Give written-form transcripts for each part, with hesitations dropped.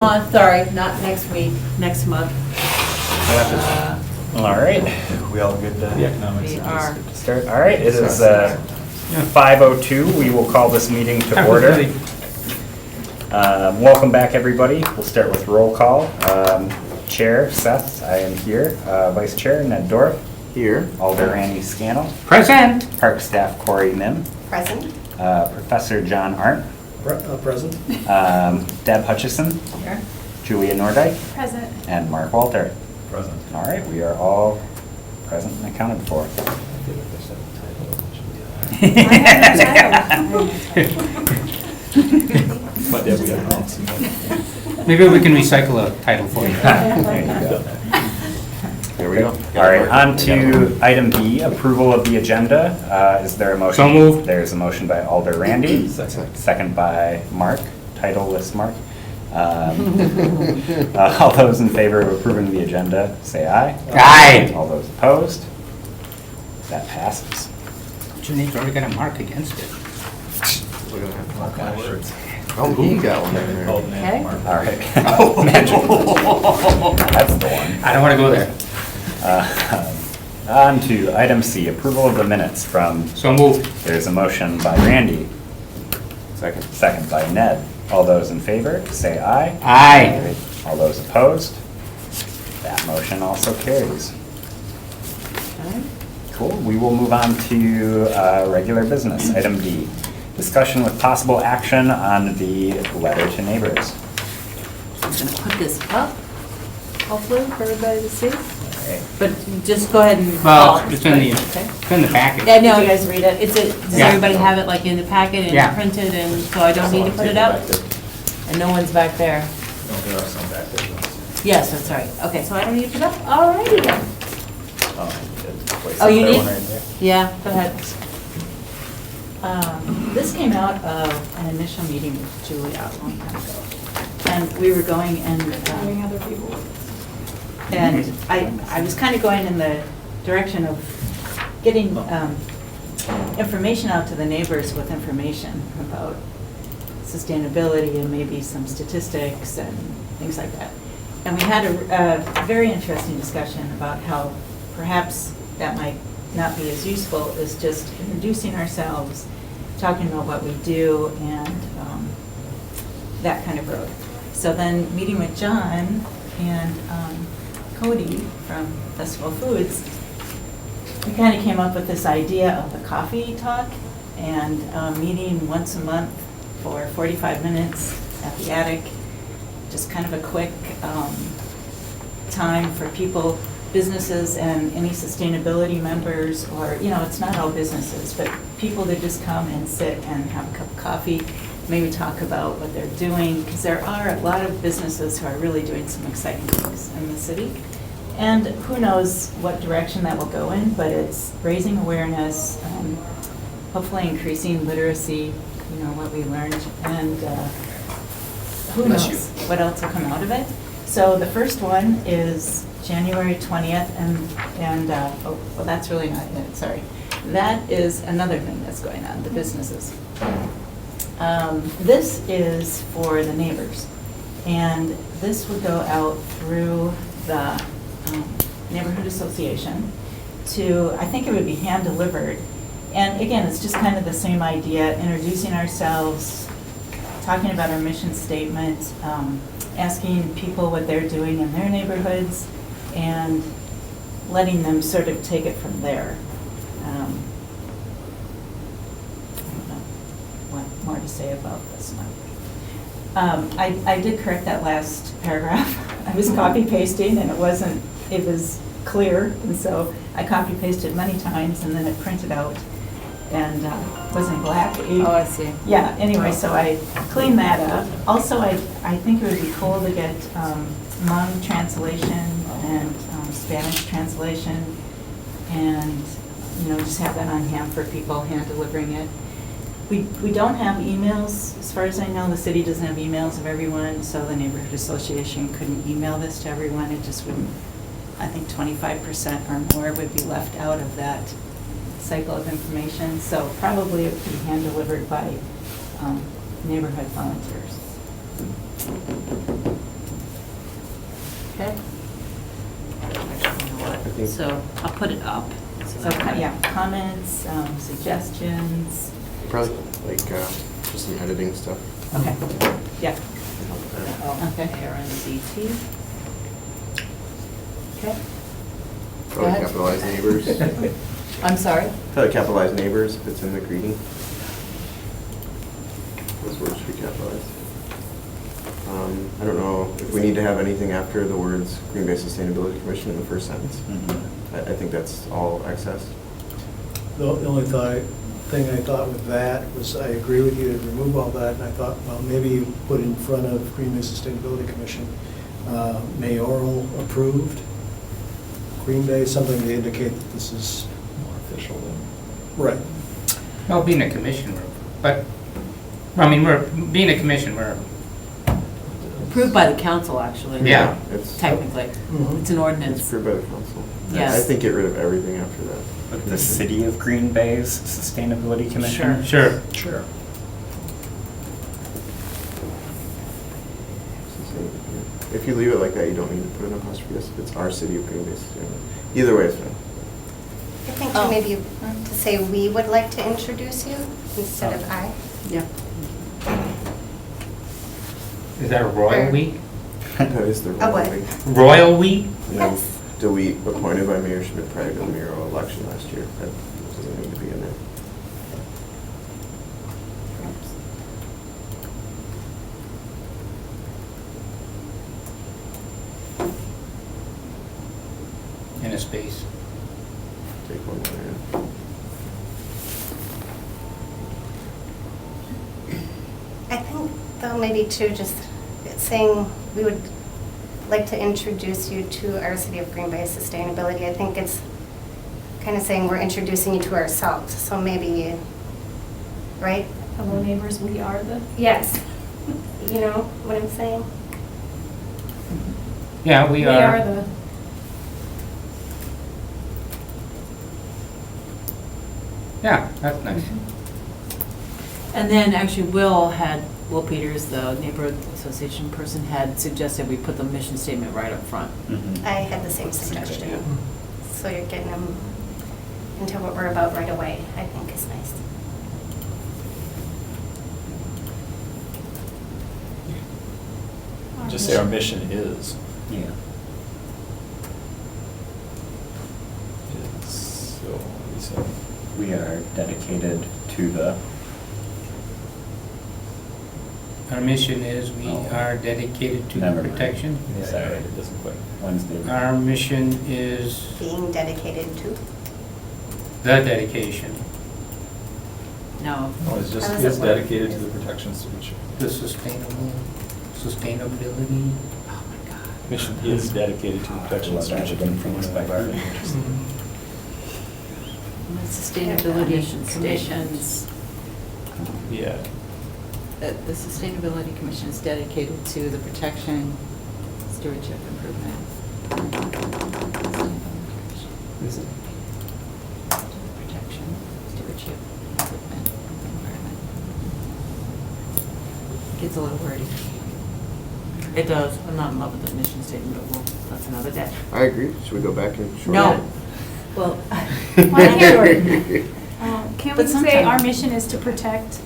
Sorry, not next week, next month. All right, we all good? The economics. We are. To start. All right, it is 5:02. We will call this meeting to order. Welcome back, everybody. We'll start with roll call. Chair Seth, I am here. Vice Chair Ned Dorff. Here. Alder Randy Scannell. Present. Park Staff Corey Mim. Present. Professor John Arndt. Present. Deb Hutchison. Here. Julia Nordyke. Present. And Mark Walter. Present. All right, we are all present and accounted for. But Deb, we got an answer. Maybe we can recycle a title for you. There you go. There we go. All right, on to item B, approval of the agenda. Is there a motion? So moved. There's a motion by Alder Randy. Second. By Mark, titleless Mark. All those in favor of approving the agenda, say aye. Aye. All those opposed? That passes. Your name's already got a mark against it. We're gonna have to mark my words. Oh, he got one in there. Called Ned Okay. Mark. All right. Magic. That's the one. I don't want to go there. On to item C, approval of the minutes from, So moved. there's a motion by Randy. Second by Ned. All those in favor, say aye. Aye. All those opposed? That motion also carries. Cool, we will move on to regular business. Item D, discussion with possible action on the letter to neighbors. I'm gonna put this up, hopefully for everybody to see. Alright. But just go ahead and. Well, call it, it's in the, okay? it's in the package. Yeah, no, you guys read it. Does Yeah. everybody have it like in the packet and Yeah. printed, and so I don't need to put it up? And no one's back there? No, there are some back there. Yes, that's right. Okay, so I don't need to put it up? All righty then. Oh, you need? One right there. Yeah, go ahead. This came out of an initial meeting with Julia a long time ago. And we were going and, other people. And I was kind of going in the direction of getting information out to the neighbors with information about sustainability and maybe some statistics and things like that. And we had a very interesting discussion about how perhaps that might not be as useful as just introducing ourselves, talking about what we do, and that kind of road. So then meeting with John and Cody from Festival Foods, we kind of came up with this idea of the coffee talk and meeting once a month for 45 minutes at the attic, just kind of a quick time for people, businesses and any sustainability members, or, it's not all businesses, but people that just come and sit and have a cup of coffee, maybe talk about what they're doing, because there are a lot of businesses who are really doing some exciting things in the city. And who knows what direction that will go in, but it's raising awareness, hopefully increasing literacy, what we learned, and who knows what else will come out of it. So the first one is January 20th, and that's really not it, sorry. That is another thing that's going on, the businesses. This is for the neighbors, and this would go out through the Neighborhood Association to, I think it would be hand-delivered. And again, it's just kind of the same idea, introducing ourselves, talking about our mission statement, asking people what they're doing in their neighborhoods, and letting them sort of take it from there. I don't know what more to say about this one. I did correct that last paragraph. I was copy pasting and it was clear, and so I copy pasted many times and then it printed out and wasn't black. Oh, I see. Yeah, anyway, so I cleaned that up. Also, I think it would be cool to get Hmong translation and Spanish translation, and just have that on hand for people hand delivering it. We don't have emails, as far as I know. The city doesn't have emails of everyone, so the Neighborhood Association couldn't email this to everyone. It just wouldn't. I think 25% or more would be left out of that cycle of information. So probably it would be hand delivered by neighborhood volunteers. Okay. Actually, you know what? think- So I'll put it up. So, yeah, comments, suggestions. Probably like just some editing stuff. Okay, yeah. Okay. ARNCT. Okay. Probably ahead. capitalize neighbors. I'm sorry? Probably capitalize neighbors if it's in the greeting. Those words should be capitalized. I don't know if we need to have anything after the words Green Bay Sustainability Commission in the first sentence. Mhm. I think that's all excess. The only thing I thought with that was, I agree with you to remove all that, and I thought, well, maybe you put in front of Green Bay Sustainability Commission, mayoral approved, Green Bay, something to indicate that this is More official than. right. Well, being a commission, but, I mean, being a commission, we're, Approved by the council, actually. Yeah. It's Technically. Mhm. It's an It's ordinance. approved by the council. Yes. I think get rid of everything after that. But the City of Green Bay's Sustainability Commission? sure. Sure. If you leave it like that, you don't need to put an apostrophe S if it's our City of Green Bay Sustainability. Either way, it's fine. I think Oh. maybe to say we would like to introduce you instead of I. Yeah. Is that a royal we? That is the A rule. what? Royal we? And then Yes. delete appointed by Mayor Schmidt prior to the mayoral election last year. That doesn't need to be in there. In a space. Take one more in. I think though maybe too, just saying we would like to introduce you to our City of Green Bay sustainability. I think it's kind of saying we're introducing you to ourselves, so maybe, right? Hello neighbors, we are the. Yes. You know what I'm saying? Yeah, we are. the. Yeah, that's nice. And then actually Will Peters, the neighborhood association person, had suggested we put the mission statement right up front. Mhm. I had the same suggestion. So you're getting them into what we're about right away, I think is nice. Just say our mission is. Yeah. So, what do you say? We are dedicated to the, Our mission is we Oh. are dedicated to Never the mind. protection. Sorry. It doesn't quite. Wednesday. Our mission is Being dedicated to. the dedication, No. Oh, it's just, How does is it work? dedicated to the protection stewardship. the sustainability. Oh, my God. Mission is dedicated to the protection and stewardship of the environment. And the Sustainability Commission's, Yeah. the Sustainability Commission is dedicated to the protection, stewardship, improvement. Is it? Protection, stewardship, improvement of the environment. Gets a little wordy. It does. I'm not in love with the mission statement, but that's another day. I agree. Should we go back and shorten No. it? Well. Why can't But we say sometime- our mission is to protect,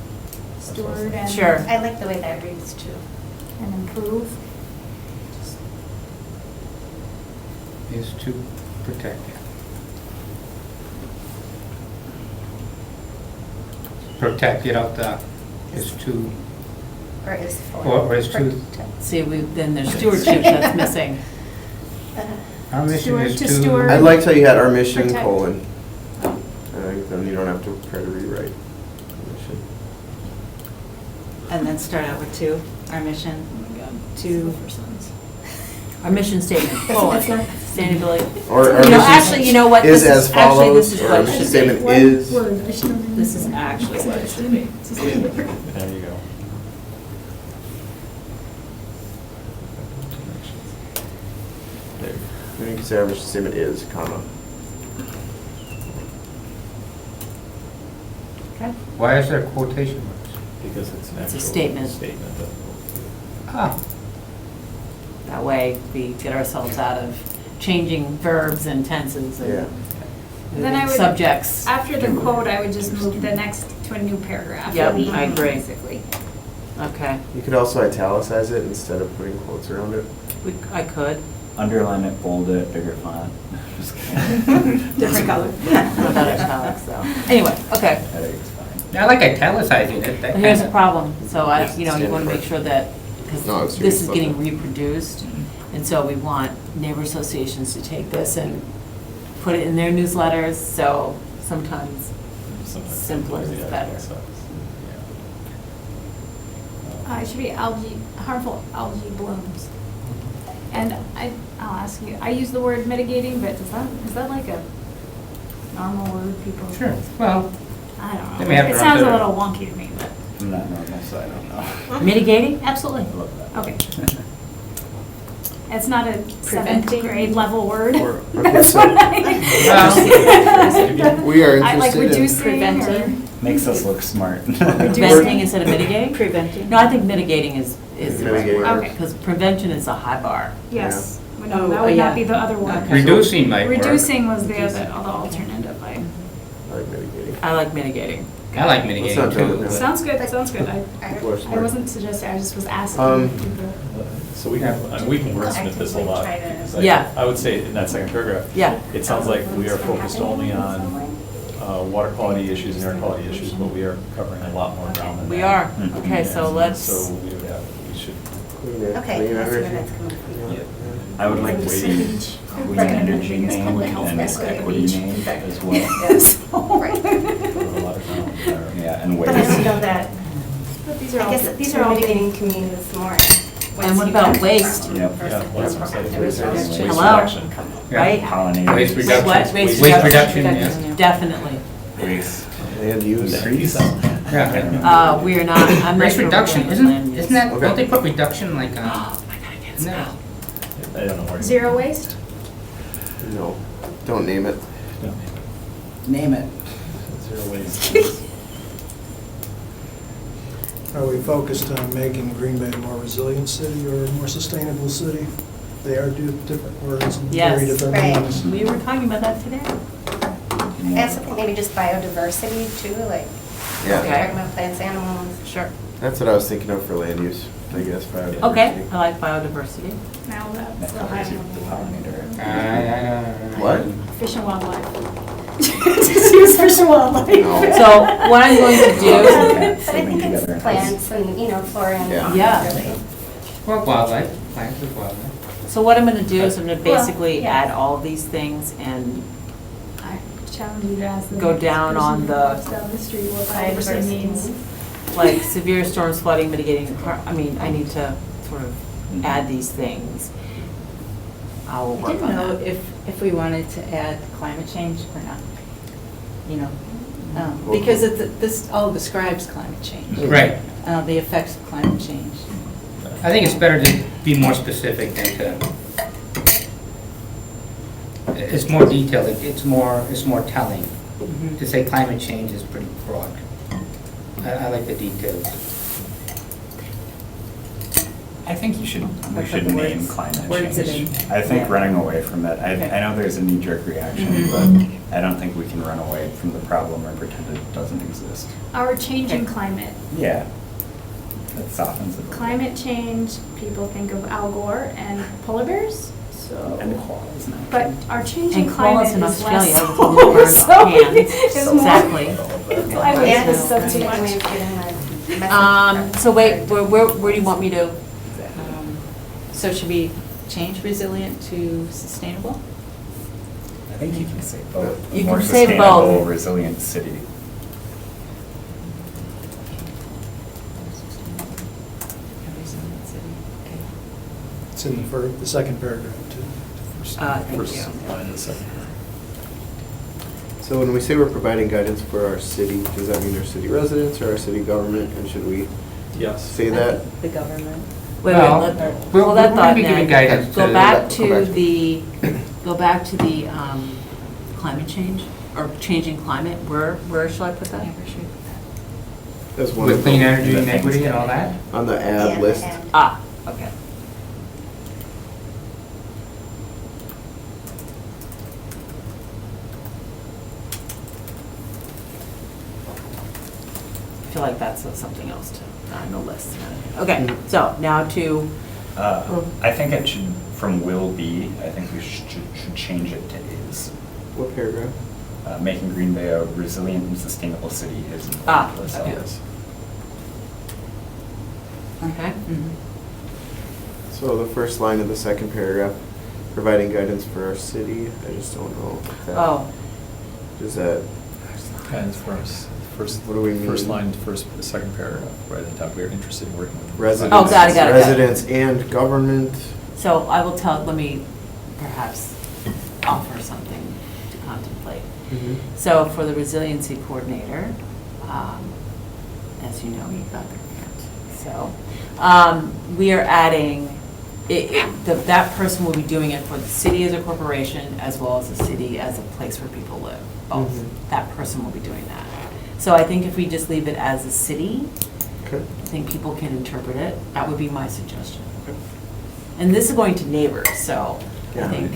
steward, and. Sure. I like the way that reads too. And improve. Is to protect. Protect, get out the, is to, Or is for. Or is to. protect. See, then there's stewardship that's missing. Our mission Steward is to to. steward. I liked how you had our mission, Protect. colon. Then you don't have to try to rewrite the mission. And then start out with two, our mission. Oh my God. To, Our mission statement, colon, It's not- sustainability. Or our You know, mission actually, you know what? is This as actually, follows, this is or what our it mission should statement be. One is. word. I should have. This is actually what it should be. There you go. There. Then you can say our mission statement is, comma. okay? Why is there quotation marks? Because it's an It's a actual statement. statement. Ah, That way, we get ourselves out of changing verbs and tenses Yeah. and Then I would- subjects. After the quote, I would just move the next to a new paragraph. Yep, I agree. Basically. Okay, You could also italicize it instead of putting quotes around it. I could. Underline it, bold it, bigger font. Just kidding. Different color. Without italics, though. Anyway, okay. I think it's fine. I like italicizing it. that But here's the kinda- problem, so Yes, you stand want to for make it. sure that, No, because it's this is serious getting about that. reproduced, and so we want neighbor associations to take this and put it in their newsletters, so sometimes simpler is better. It should be harmful algae blooms. And I'll ask you, I use the word mitigating, but is that like a normal word people? Sure, well, I don't They know. may have to It run sounds a through it. little wonky to me, but, I'm not normal, so I don't know. Mitigating? Absolutely. I love that. okay. It's not a seventh Preventing. grade level word. Or- okay, That's so- what I. We are I like interested in- reducing Preventing. Makes us look smart. Preventing instead of mitigating? Preventing. No, I think mitigating is the right Mitigating. word, Okay. because prevention is a high bar. Yes. Oh, No, that would yeah. not be the other word. Okay. reducing might work. Reducing was the alternative. I like mitigating. I like mitigating. I like Let's mitigating not jump too. into it. Sounds good, sounds good. People are I smart. wasn't suggesting, I just was Um, asking people. So we can, I mean, we can wordsmith this a lot. Actively try to- because Yeah. I would say in that second paragraph. Yeah. It sounds like we are focused only on water quality issues and air quality issues, but we are covering a lot more ground than that. We are. Mhm. Okay, so And let's, So we should, Clean it, Okay, clean that's where everything. that's coming from. yeah. I would like to see clean energy named and equity named as well. Yes. Right. cover a lot of ground there. Yeah, and But I don't waste. know that, But these are I all, guess these are all mitigating big. communities more. And what about waste? Yep. Yeah, what's the site? Waste reduction. Hello? reduction. Yeah. right? Pollinators. Waste What? reduction. Waste Waste reduction, yes. Definitely. Waste. And use. Increase. Yeah. We are not, I'm not Waste sure we're reduction, going with isn't, land use. isn't that, Okay. don't they put reduction like, Oh, I gotta get no. spelled. I don't know where. Zero waste? No, don't name it. Name it. Zero waste. Are we focused on making Green Bay a more resilient city or a more sustainable city? They are different words and very Yes. different Right. meanings. We were talking about that today. I also think maybe just biodiversity too, like, Yeah, Okay. talking about plants, animals. Sure. that's what I was thinking of for land use, I guess, biodiversity. Okay, I like biodiversity. Now that's That the covers high the level. pollinator. What? Fish and wildlife. Just use fish and wildlife. No. So what I'm going to do, But I think Swimming it's together. plants and, flora and Yeah. fauna, Yeah. really. well, wildlife, plants is wildlife. so what I'm gonna do is I'm gonna Well, basically yeah. add all these things and I challenge you to ask the Go next down person on who the- walks down the street what biodiversity Biodiversity means. like severe storms, flooding, mitigating, I need to sort of add these things. I will I work didn't on know that. if we wanted to add climate change or not, because this all describes climate change. Right. The effects of climate change. I think it's better to be more specific than to, it's more detailed, it's more telling. Mhm. To say climate change is pretty broad. I like the details. I think we But should the name words- climate words it change. in. I think Yeah. running away from it, Okay. I know there's a knee-jerk reaction, Mhm. but I don't think we can run away from the problem or pretend it doesn't exist. Our changing climate. Yeah, that softens it. a little. Climate change, people think of Al Gore and polar bears, so. And koalas now. But our changing And climate koalas in is Australia, less. with the little bird So hands. it's more- Exactly. I like Yeah, this it's stuff too a way much. of getting the message. So wait, where do you want me to? So should we change resilient to sustainable? I think you can say both. You More can say sustainable, both. resilient city. Resilient city, okay. It's in the second paragraph, too. Thank First you. line of the second. So when we say we're providing guidance for our city, does that mean our city residents or our city government? And should we Yes. say that? The government. Wait, Well, let- we're- hold that we're gonna thought, be giving Ned. guidance Go to- back Come to back. the climate change, or changing climate, where shall I put that? As one With of clean the- energy and equity and all that? On the Yeah, ad list? and- Ah, okay. like that's something else to, on the list. Okay, so now to, I think it should, from will be, I think we should change it to is. What paragraph? Making Green Bay a resilient and sustainable city is important. Ah, So- okay. Yes. okay, So the first line of the second paragraph, providing guidance for our city, I just don't know. if that- oh, Does that, Guidance for us, first, What do we mean? first line, second paragraph, right at the top, we are interested in working with. residents? Oh, got it. Residents and government. so I will let me perhaps offer something to contemplate. So for the resiliency coordinator, as you know, you got the grant. So we are adding, that person will be doing it for the city as a corporation as well as the city as a place where people live. Both. Mhm. That person will be doing that. So I think if we just leave it as a city, Okay. I think people can interpret it. That would be my suggestion. And this is going to neighbors, so I Yeah. think.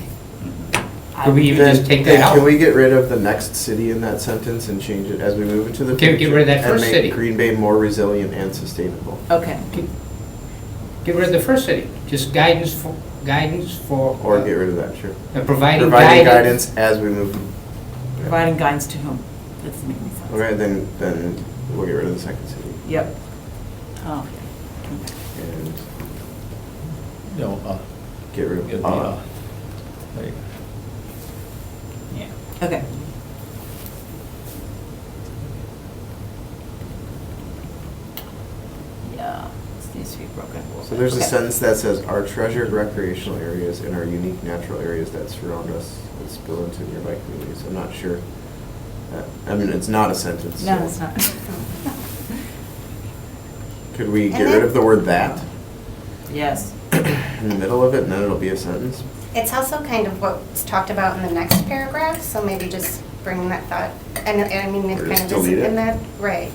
Could we even Then- just take then that out? Can we get rid of the next city in that sentence and change it as we move into the Can we future? get rid of that first city? And make Green Bay more resilient and sustainable. Okay. Get rid of the first city, just guidance for. Or get rid of that, sure. Providing Providing guidance. guidance as we move. Providing guidance to whom? That doesn't make any sense. Okay, then we'll get rid of the second city. Yep. Oh, And No, get rid get of, the, there you go. Yeah. okay. Yeah, this needs to be broken a little So bit. there's a Okay. sentence that says, "Our treasured recreational areas and our unique natural areas that surround us and spill into nearby communities." I'm not sure. I mean, it's not a sentence. No, so it's not. Could we get And rid then- of the word "that" Yes. in the middle of it, and then it'll be a sentence? It's also kind of what's talked about in the next paragraph, so maybe just bring that thought, and I mean, it Or kind just of is delete it? in that, right.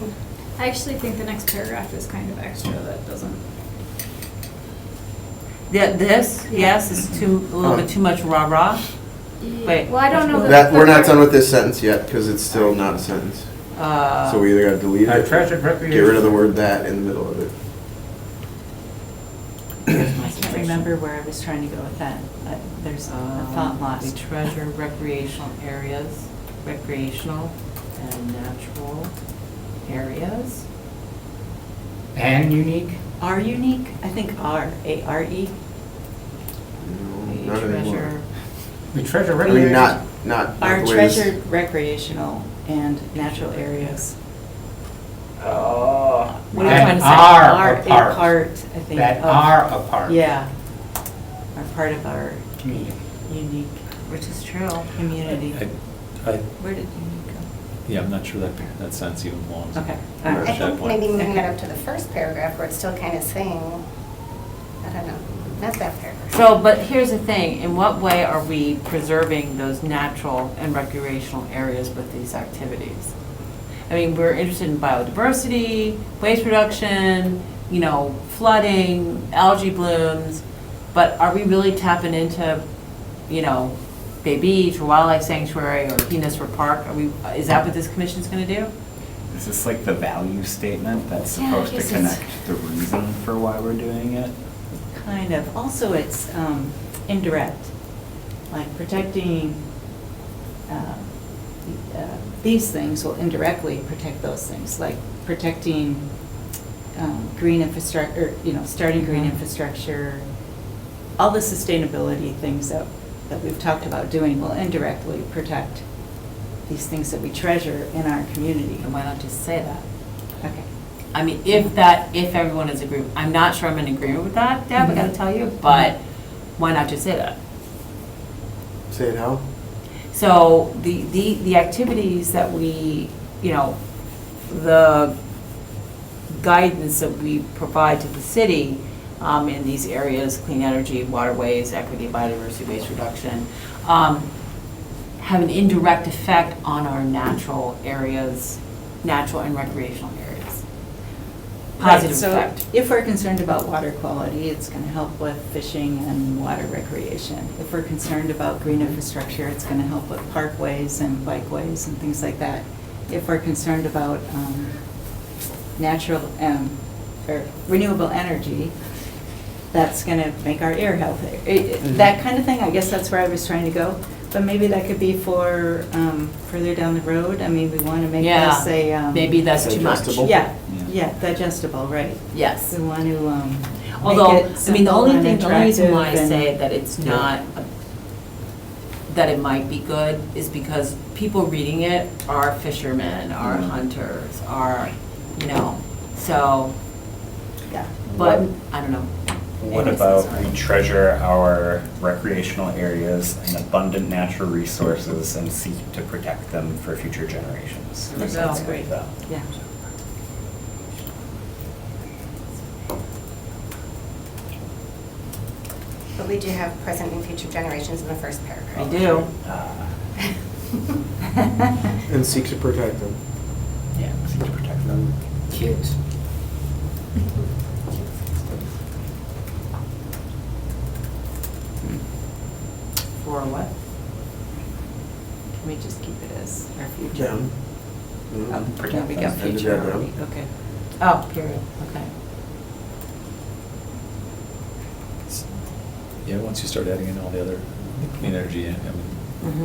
I actually think the next paragraph is kind of extra that doesn't. Yeah, this, yes, is a little bit too much rah-rah. Wait. Well, I don't know That, we're not part- done with this sentence yet, because it's still not a sentence. So we either gotta delete Our it, treasured get recreation. rid of the word "that" in the middle of it. I can't remember where I was trying to go with that. There's a thought We lost. treasure recreational areas, recreational and natural areas. And unique. Are unique? I think are, A-R-E. No, We not anymore. treasure, We treasure I mean, recreation. not Are the way this- treasured recreational and natural areas. what are you That trying to say? are a a part. part, I think. That of- are a part. Yeah. Are part of our Community. unique Which is true. community. I, Where did unique go? yeah, I'm not sure that sentence even belongs. Okay. Or all I right. should think point. maybe moving Okay. it up to the first paragraph where it's still kind of saying, I don't know, not that paragraph. So, but here's the thing, in what way are we preserving those natural and recreational areas with these activities? I mean, we're interested in biodiversity, waste reduction, flooding, algae blooms, but are we really tapping into, Bay Beach or Wildlife Sanctuary or Penisford Park? Is that what this commission's gonna do? Is this like the value statement that's Yeah, I supposed to guess it's- connect the reason for why we're doing it? Kind of. Also, it's indirect, like protecting, these things will indirectly protect those things, like protecting green infrastructure, starting green infrastructure. All the sustainability things that we've talked about doing will indirectly protect these things that we treasure in our community. And why not just say that? Okay. I mean, if everyone is agreeing, I'm not sure I'm in agreement with that, Deb, I gotta tell you, but why not just say that? Say it how? So the activities that we, the guidance that we provide to the city in these areas, clean energy, waterways, equity, biodiversity, waste reduction, have an indirect effect on our natural areas, natural and recreational areas. Positive Right, effect. So if we're concerned about water quality, it's going to help with fishing and water recreation. If we're concerned about green infrastructure, it's going to help with parkways and bikeways and things like that. If we're concerned about natural, or renewable energy, that's gonna make our air healthier. That kind of thing, I guess that's where I was trying to go. But maybe that could be for further down the road. I mean, we want to make Yeah, this a. maybe that's too much. Digestible? Yeah, digestible, right. Yes. We want to Although, make it I mean, the simple only and thing, the only reason why I attractive say and- that it's not, that it might be good is because people reading it are fishermen, are hunters, are, so, Yeah. but, I don't know. What Anyways, about sorry. we treasure our recreational areas and abundant natural resources and seek to protect them for future generations? There we go. That's great. Yeah. But we do have present and future generations in the first paragraph. We do. And seek to protect them. Yeah, seek to protect them. Kids. For what? Can we just keep it as our future? Down. Oh, Protect yeah, we them. got Ended future that already, down. okay. Oh, period, okay. Yeah, once you start adding in all the other clean energy, I mean,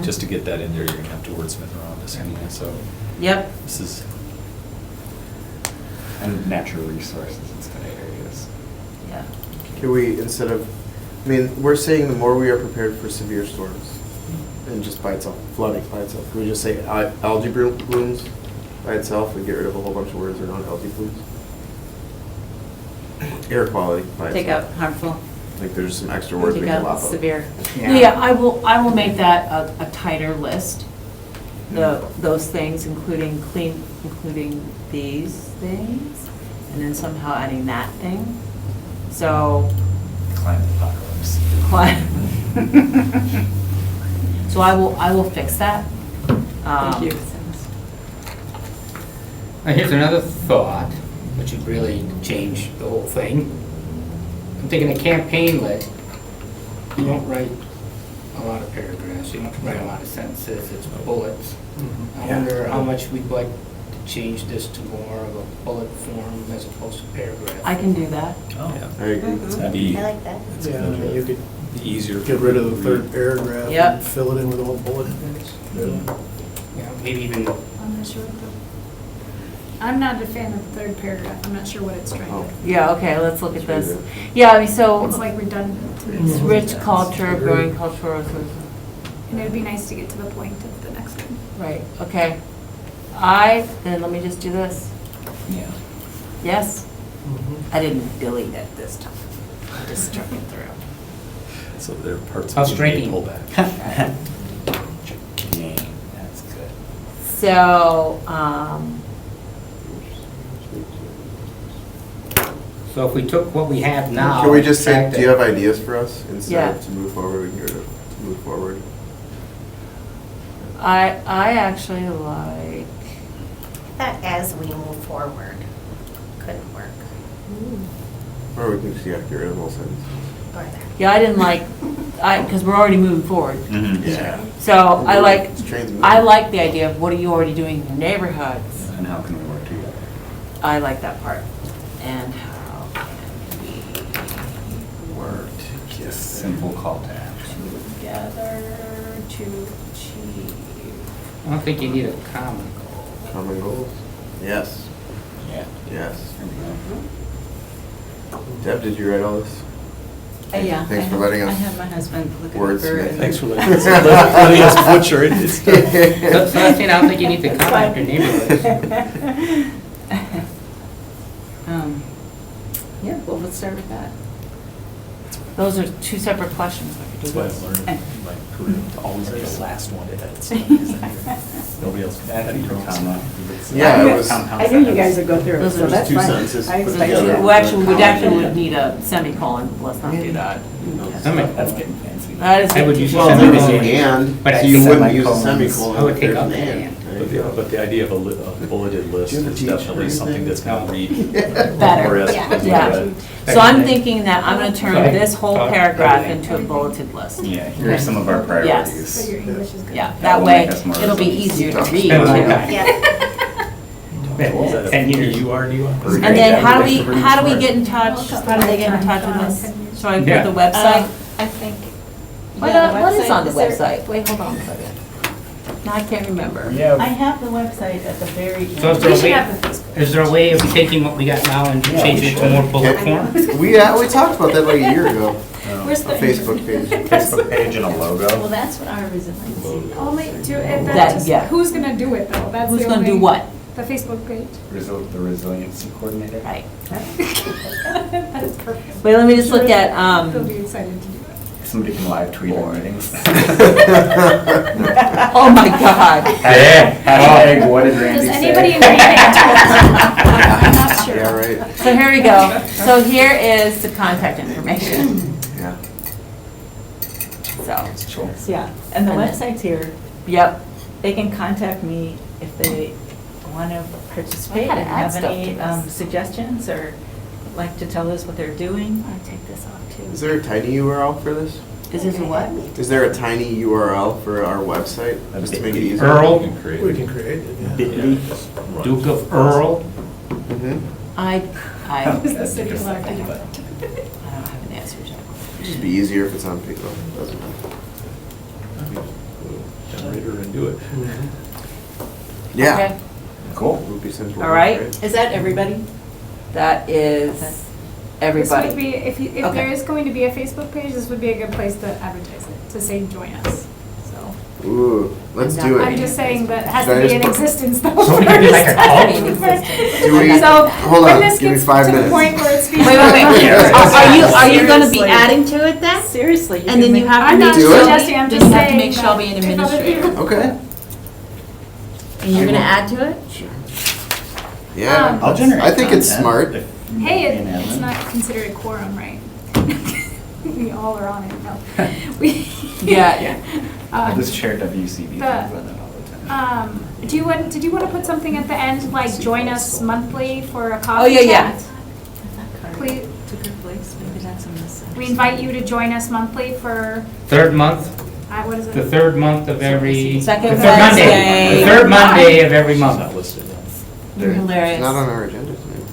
Mhm. just to get that in there, you're gonna have to wordsmith around this anyway, so Yep, this is, And natural resources instead of areas. yeah. Can we, instead of, I mean, we're saying the more we are prepared for severe storms, and just by itself, flooding by itself, can we just say algae blooms by itself and get rid of a whole bunch of words around algae blooms? Air quality by itself. Take out harmful, Like there's some extra words we take can lop out up. severe. Yeah, I will make that a tighter list. Those things, including these things, and then somehow adding that thing. So, Climate apocalypse. so I will fix that. Thank you. Now, here's another thought, which would really change the whole thing. I'm thinking a campaign lit, you don't write a lot of paragraphs, you don't write a lot of sentences, it's bullets. I wonder how much we'd like to change this to more of a bullet form as opposed to paragraph. I can do that. oh, I agree. that'd be I like that. Yeah, I mean, you could easier. get rid of the third paragraph Yep. and fill it in with all bullet points. Yeah, maybe even, I'm not sure what I'm not a fan of the third paragraph. I'm not sure what it's trying Oh. to. Yeah, okay, let's look at Let's this. read Yeah, I mean, so, It's like redundant to it's me. rich culture, growing cultural resources. And it would be nice to get to the point of the next one. Right, okay. Then let me just do this. Yeah. Yes? Mhm. I didn't delete it this time. I just struck it through. So there are parts How's of it you drinking? pull back. Game, that's good. So, so if we took what we have now. Can we just say, subtract do you it- have ideas for us instead Yeah. of to move forward, we can get rid of to move forward? I actually like, That as we move forward couldn't work. Or we can just, yeah, get rid of the whole sentence. Or that. yeah, I didn't like, because we're already moving forward. Yeah. So I like, It's trains moving. I like the idea of what are you already doing in your neighborhoods? And how can we work together? I like that part. And how can we work Just simple call to action. together to achieve? I don't think you need a common goal. Common goals? Yes, Yeah. yes. There we go. Deb, did you write all this? Yeah. Thanks I for have- letting us I have my husband look it wordsmith. over. and- Thanks for letting us butcher it. It's done. So I'm saying, I don't think you need to comment your neighborhoods. Yeah, well, let's start with that. Those are two separate questions. I could do That's why this. I learned in my career to always be the last one to edit stuff. Nobody else can edit your Comma. Yeah, it was- I knew you guys would go through it, Those so are that's two fine. sentences I put expect together. it. We actually would need a semicolon. Let's not do that. That's getting fancy. That is. I would use a Well, there was an semicolon. and, But I so you think wouldn't use a semicolons- semicolon. I would if take there's out an the and. and. There you go. But the idea of a bulleted list You're the is teacher, definitely something that's No. gonna read. Better, more as- yeah. as we Yeah. read. So I'm thinking that I'm gonna turn Sorry. this whole Sorry. paragraph Everything. into a bulleted list. Yeah, here are some of our priorities. So your English is good. Yeah, That that will way make us more it'll be resilient. easier to read Spend my too. time. Yeah. Been 10 years. You are. And then how do we get in touch? How do they get in touch with us? So I Yeah. put the website? I think. What is on the there- website? Wait, hold on a second. No, I can't remember. Yeah. I have the website at the very end. So is We should there a have the way, Facebook. is there a way of taking what we got now and Yeah, changing we it to should. more bullet Yeah. form? We talked about that like a year ago, Where's a the? Facebook page. Facebook page and a Well, logo. that's what ours is like. Only do it, That- that's, yeah. who's gonna do it though? That's Who's the gonna do only- what? The Facebook page. The resiliency coordinator. Right. That is perfect. Wait, let me just look at, They'll be excited to do that. Somebody can live tweet our meetings. oh my God. Hashtag, what did Randy Does say? anybody in I'm not sure. Yeah, right. So here we go. So here is the contact information. Yeah. So, Yeah, and the And then- website's here. yep. They can contact me if they want to participate I had and to add have stuff any to this. suggestions or like to tell us what they're doing. I'll take this off too. Is there a tiny URL for this? Is this a what? Is there a tiny URL for our website, just to make it easier? Earl, can create We it. can create it, yeah. Bitly. Duke of Earl. Mhm. I Is the city allowed to do that? I don't have an answer to that. Just be easier if it's on paper. Doesn't matter. Generator and do it. Yeah. Okay. Cool. Would be simple. All right. Is that everybody? That is This everybody. would be, if Okay. there is going to be a Facebook page, this would be a good place to advertise it, to say join us, so. Ooh, let's do I'm it. just saying that it has Should to I be just in put- existence though. So we can do like a first. cult? Do we- So, hold when on, this give me gets 5 to the minutes. point where it's being. Wait, are you gonna be Seriously. adding to it then? Seriously. And then you have to I'm make not Do it. suggesting, I'm then just you have to saying make that Shelby an if other administrator. people- Okay. And you're gonna add to it? Sure. Yeah. I'll generate I think it's content smart. if you Hey, make me an it's admin. not considered a quorum, right? We all are on it, no. We. Yeah. I Um, just share WCB things with the- them all the time. did you want to put something at the end, like join us monthly for a Oh, coffee yeah, yeah. chat? Please. It's a good place, maybe that's a misunderstanding. We invite you to join us monthly for, Third month, what is it? the third month of every. Second the third Monday- Wednesday. The third Monday of every It's month. not listed. You're It's hilarious. not on our agenda tonight.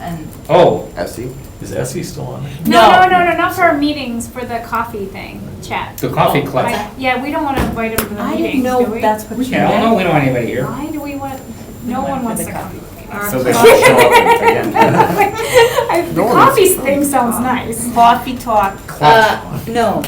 And Oh, Essie? Is Essie still on there? No, not for our meetings, for the coffee thing, chat. the coffee club. Yeah, we don't want to invite them to the I meetings, didn't know do we? that's what you Yeah, well, no, meant. we don't want anybody here. Why do we want, no one wants to come. So they should show up again. The No one coffee wants to come. thing sounds nice. Coffee talk. No,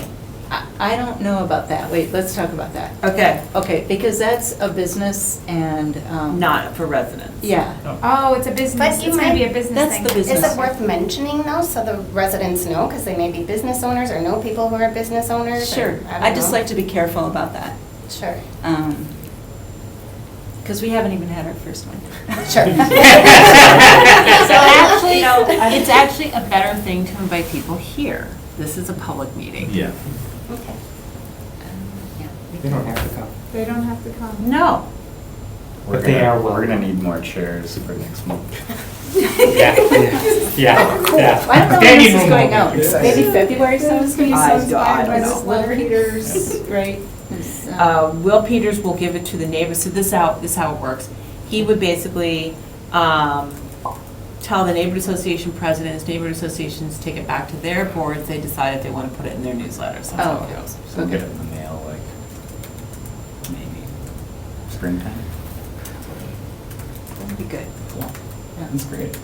I don't know about that. Wait, let's talk about that. Okay, Okay, because that's a business and, not for residents. yeah. Oh, it's a business, But you it's gonna be a might- business That's thing. the business. Is it worth mentioning though, so the residents know, because they may be business owners or know people who are business owners? or- Sure, I don't I'd just know. like to be careful about that. Sure. Because we haven't even had our first one. Sure. So actually, it's actually a better thing to invite people here. This is a public meeting. Yeah. Okay. They don't have to come. They don't have to come. No. But they are We're gonna welcome. need more chairs for next month. Yeah, yeah, yeah. I don't know when Standing this is room going only. out. Maybe February sounds good. I Sounds don't fine by know. this Will Peters, right? Is, Will Peters will give it to the neighbors, so this is how it works. He would basically tell the neighborhood association presidents, neighborhood associations take it back to their boards, they decide if they want to put it in their newsletters, that's how Oh, it goes. So we'll get it in the mail, like, maybe springtime. That'd be good. Cool. Yeah, that's great.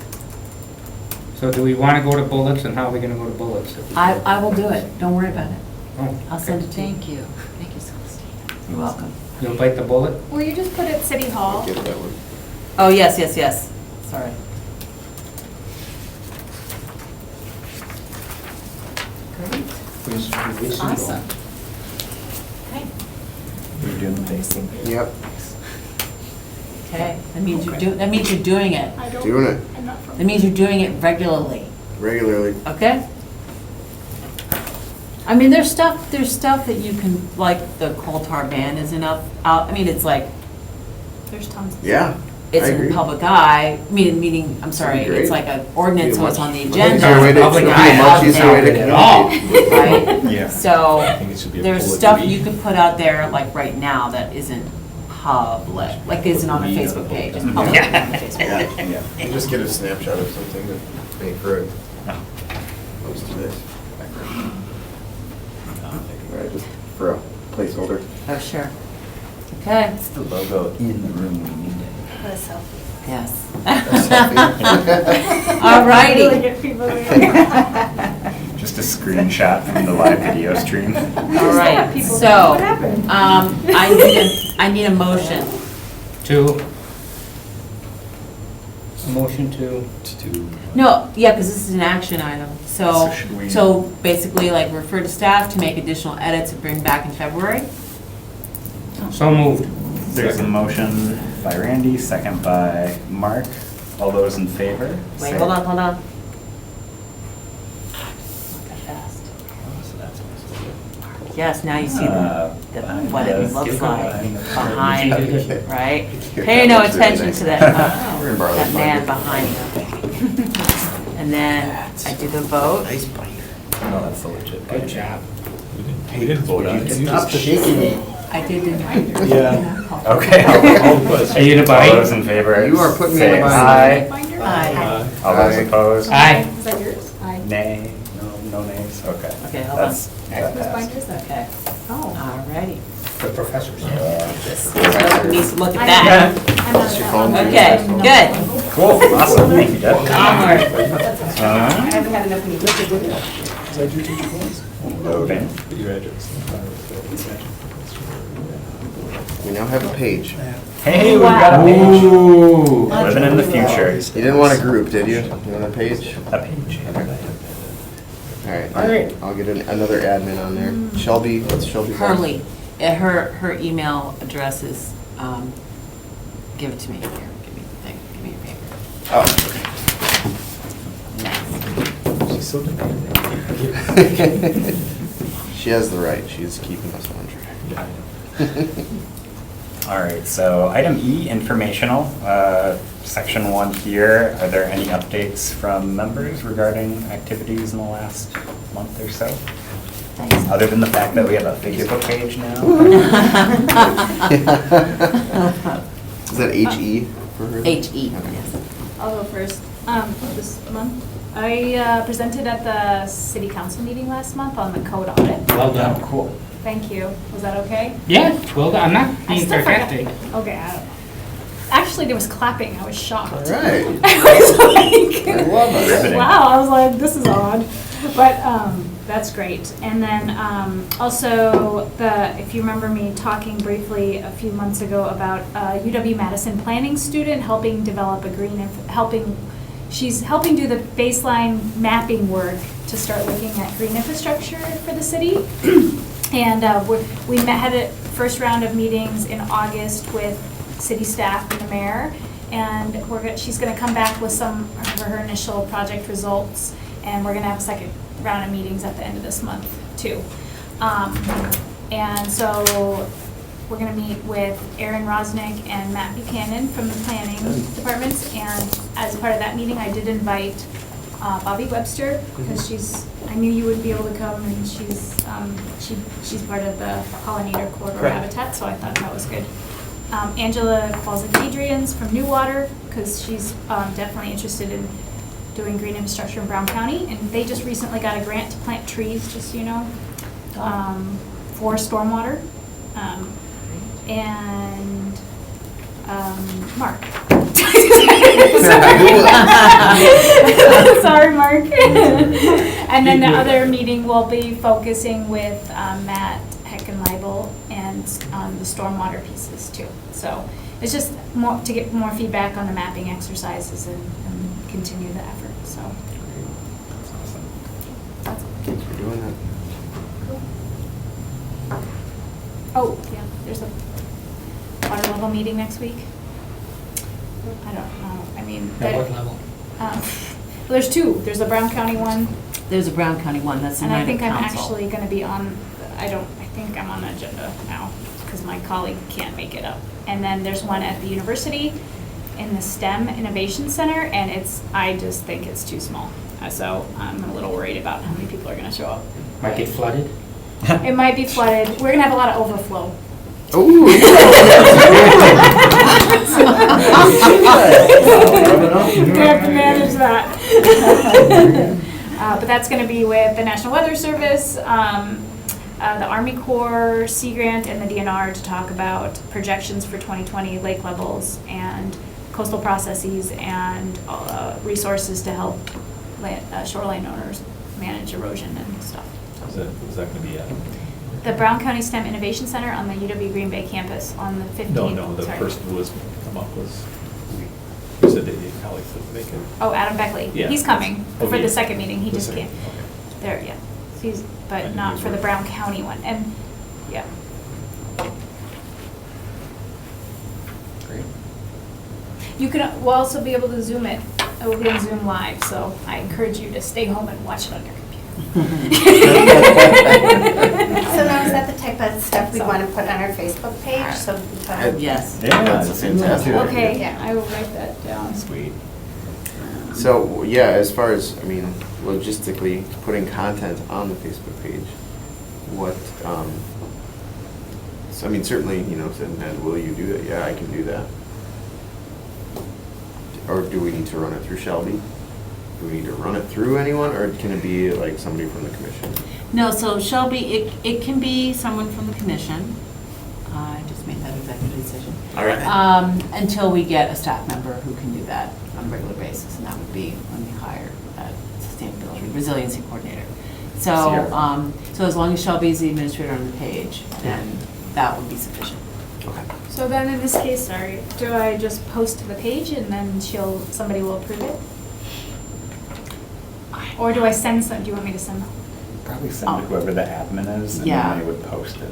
So do we want to go to bullets, and how are we going to go to bullets? I will do it, don't worry about it. Oh, I'll send it to you. Thank you. Thank you so much. You're welcome. You'll bite the bullet? Will you just put it City Hall? Get that one. Oh, yes, sorry. Great. Awesome. Okay. We're doing the basic. Yep, Okay, that means you're doing it. I don't, doing it I'm not from. That means you're doing it regularly, regularly. okay? I mean, there's stuff that you can, like, the coal tar ban isn't out, I mean, it's like, There's tons of. Yeah, it's I in agree. the public eye, meaning, I'm sorry, That'd be it's great. like an ordinance, so it's on the Much agenda. easier way to- Public it'll be eye, a much easier way to at all. communicate. Right? Yeah. So, I think it should be a there's bullet stuff B. you could put out there, like right now, that isn't public, like isn't on a Facebook page, it's public on Facebook. Yeah, you just get a snapshot of something to make for it. Post to this. All right, just for a placeholder. Oh, sure. Okay, It's the logo in the room we need it. Put a selfie. yes. selfie. All righty. Really get people there. Just a screenshot from the live video stream. All right, People, so, what happened? I need a motion. A motion to, No, yeah, because this is an action item, So so, should we- so basically, like, refer to staff to make additional edits and bring back in February? so moved. There's a motion by Randy, second by Mark. All those in favor? Wait, say- hold on. Not that fast. Yes, now you see what it looks like behind, right? Pay no attention to that, We're gonna borrow that that man binder. behind you. And then I do the vote. No, that's the legit. Good job. We didn't vote on it. Stop shaking me. I did the. Yeah. Okay. Are you the All bite? those in favor? You are putting me in say a bind. aye. Binder? Aye. All those Aye. opposed? Aye. Is that yours? Aye. Nay? No nays? Okay. Okay, hold on. That Whose passed. binder is that? Okay, Oh. all righty. The professors. Needs to look at that. I'm not at that phone. one. Okay, good. Cool, awesome, thank you, Deb. Onward. haven't had enough meetings. Is that your teacher class? Loading. Put your address. We now have a page. Hey, we've got a page. Ooh. Living in the future. You didn't want a group, did you? You want a page? A page. All right. All right. I'll get another admin on there. Shelby, what's Shelby? Hurley, her email address is, give it to me here, give me the thing, give me your paper. Oh. She's so demanding. She has the right. She's keeping us on track. All right, so item E, informational, section 1 here. Are there any updates from members regarding activities in the last month or so? Other than the fact that we have a Facebook page now? Is that HE for her? HE, Okay. yes. I'll go first. This month, I presented at the city council meeting last month on the code audit. Well done. Cool. Thank you. Was that okay? Yeah, well done. I'm not I being still forgot. sarcastic. Okay, I don't know. Actually, there was clapping. I was shocked. All right. I was like, I love it. Riveting. wow, I was like, this is odd. But that's great. And then also, if you remember me talking briefly a few months ago about a UW-Madison planning student helping develop a she's helping do the baseline mapping work to start looking at green infrastructure for the city. And had a first round of meetings in August with city staff and the mayor. And she's going to come back with some of her initial project results. And we're going to have a second round of meetings at the end of this month, too. And so we're going to meet with Aaron Rosnick and Matt Buchanan from the planning departments. And as part of that meeting, I did invite Bobby Webster, because I knew you would be able to come, and she's part of the pollinator corridor Right. habitat, so I thought that was good. Angela Balzac-Adrians from Newater, because she's definitely interested in doing green infrastructure in Brown County, and they just recently got a grant to plant trees, just so you know, for stormwater. And Mark. Sorry, Mark. And then the other meeting will be focusing with Matt Heckenleibel and the stormwater pieces too. So it's just more to get more feedback on the mapping exercises and continue the effort. So That's awesome. that's all. Thanks for doing that. Oh, yeah, there's a water level meeting next week. I don't know, I mean. At what level? Well, there's two. There's a Brown County one, There's a Brown County one, that's the and I night think of I'm council. actually gonna be on, I think I'm on the agenda now, because my colleague can't make it up. And then there's one at the university in the STEM Innovation Center, and I just think it's too small. So I'm a little worried about how many people are gonna show up. Might get flooded. It might be flooded. We're gonna have a lot of overflow. Ooh. We have to manage that. But that's going to be with the National Weather Service, the Army Corps, Sea Grant, and the DNR to talk about projections for 2020 lake levels and coastal processes and resources to help shoreline owners manage erosion and stuff. Is that going to be at? The Brown County STEM Innovation Center on the UW Green Bay campus on the 15th. No, the sorry. person who was come up was, you said that your colleague said they could. Oh, Adam Beckley. Yeah. He's coming Oh, for he the is. second meeting. He The just second, came. okay. There, yeah. He's, I but didn't not use for the it. Brown County one. And, yeah. Great. You can, we'll also be able to Zoom it. It will be on Zoom Live, so I encourage you to stay home and watch it on your computer. So now is that the type of stuff we want to put on our Facebook page? So we talk- Yes. Yeah, That's a fantastic idea. Okay, Yeah. I will write that down. Sweet. So, yeah, as far as, I mean, logistically, putting content on the Facebook page, what, so, I mean, certainly, said, Ned, will you do that? Yeah, I can do that. Or do we need to run it through Shelby? Do we need to run it through anyone, or can it be like somebody from the commission? No, so Shelby, it can be someone from the commission. I just made that executive decision. All right. Until we get a staff member who can do that on a regular basis, and that would be when we hire a sustainability resiliency coordinator. So, so as long as Shelby's the administrator on the page, then that would be sufficient. Okay. So then in this case, sorry, do I just post to the page and then somebody will approve it? Or do I send some, do you want me to send them? Probably send to whoever the admin is, and Yeah. then they would post it.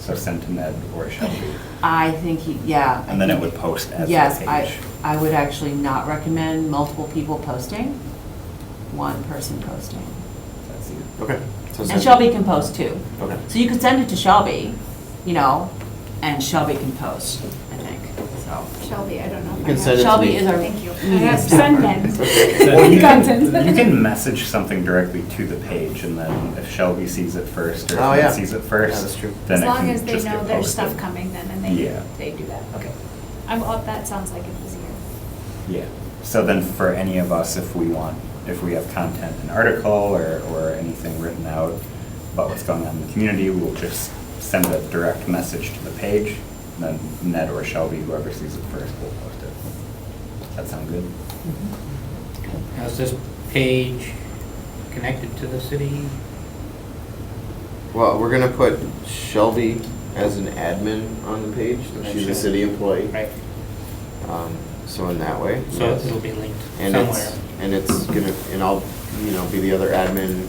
So send to Ned or Shelby, I think, yeah. and then it would post as the Yes, page. I would actually not recommend multiple people posting, one person posting. That's you. Okay. So And send- Shelby can post too. Okay. So you could send it to Shelby, and Shelby can post, I think, so. Shelby, I don't know. You if can I send have. it to Shelby me. is our Thank you. I media have staff. send men. Well, you Content. you can message something directly to the page, and then if Shelby sees it first, or Oh, if yeah. Ned sees it first, Yeah, that's true. then As it long can as they just know get there's stuff posted. coming then, and Yeah. they do that, okay. That sounds like it's easier. Yeah, so then for any of us, if we have content, an article or anything written out about what's going on in the community, we'll just send a direct message to the page, and then Ned or Shelby, whoever sees it first, will post it. Does that sound good? How's this page connected to the city? Well, we're gonna put Shelby as an admin on the page. She's a city employee. Right, So in that way. so yes. it'll be linked And somewhere. it's gonna, and I'll, be the other admin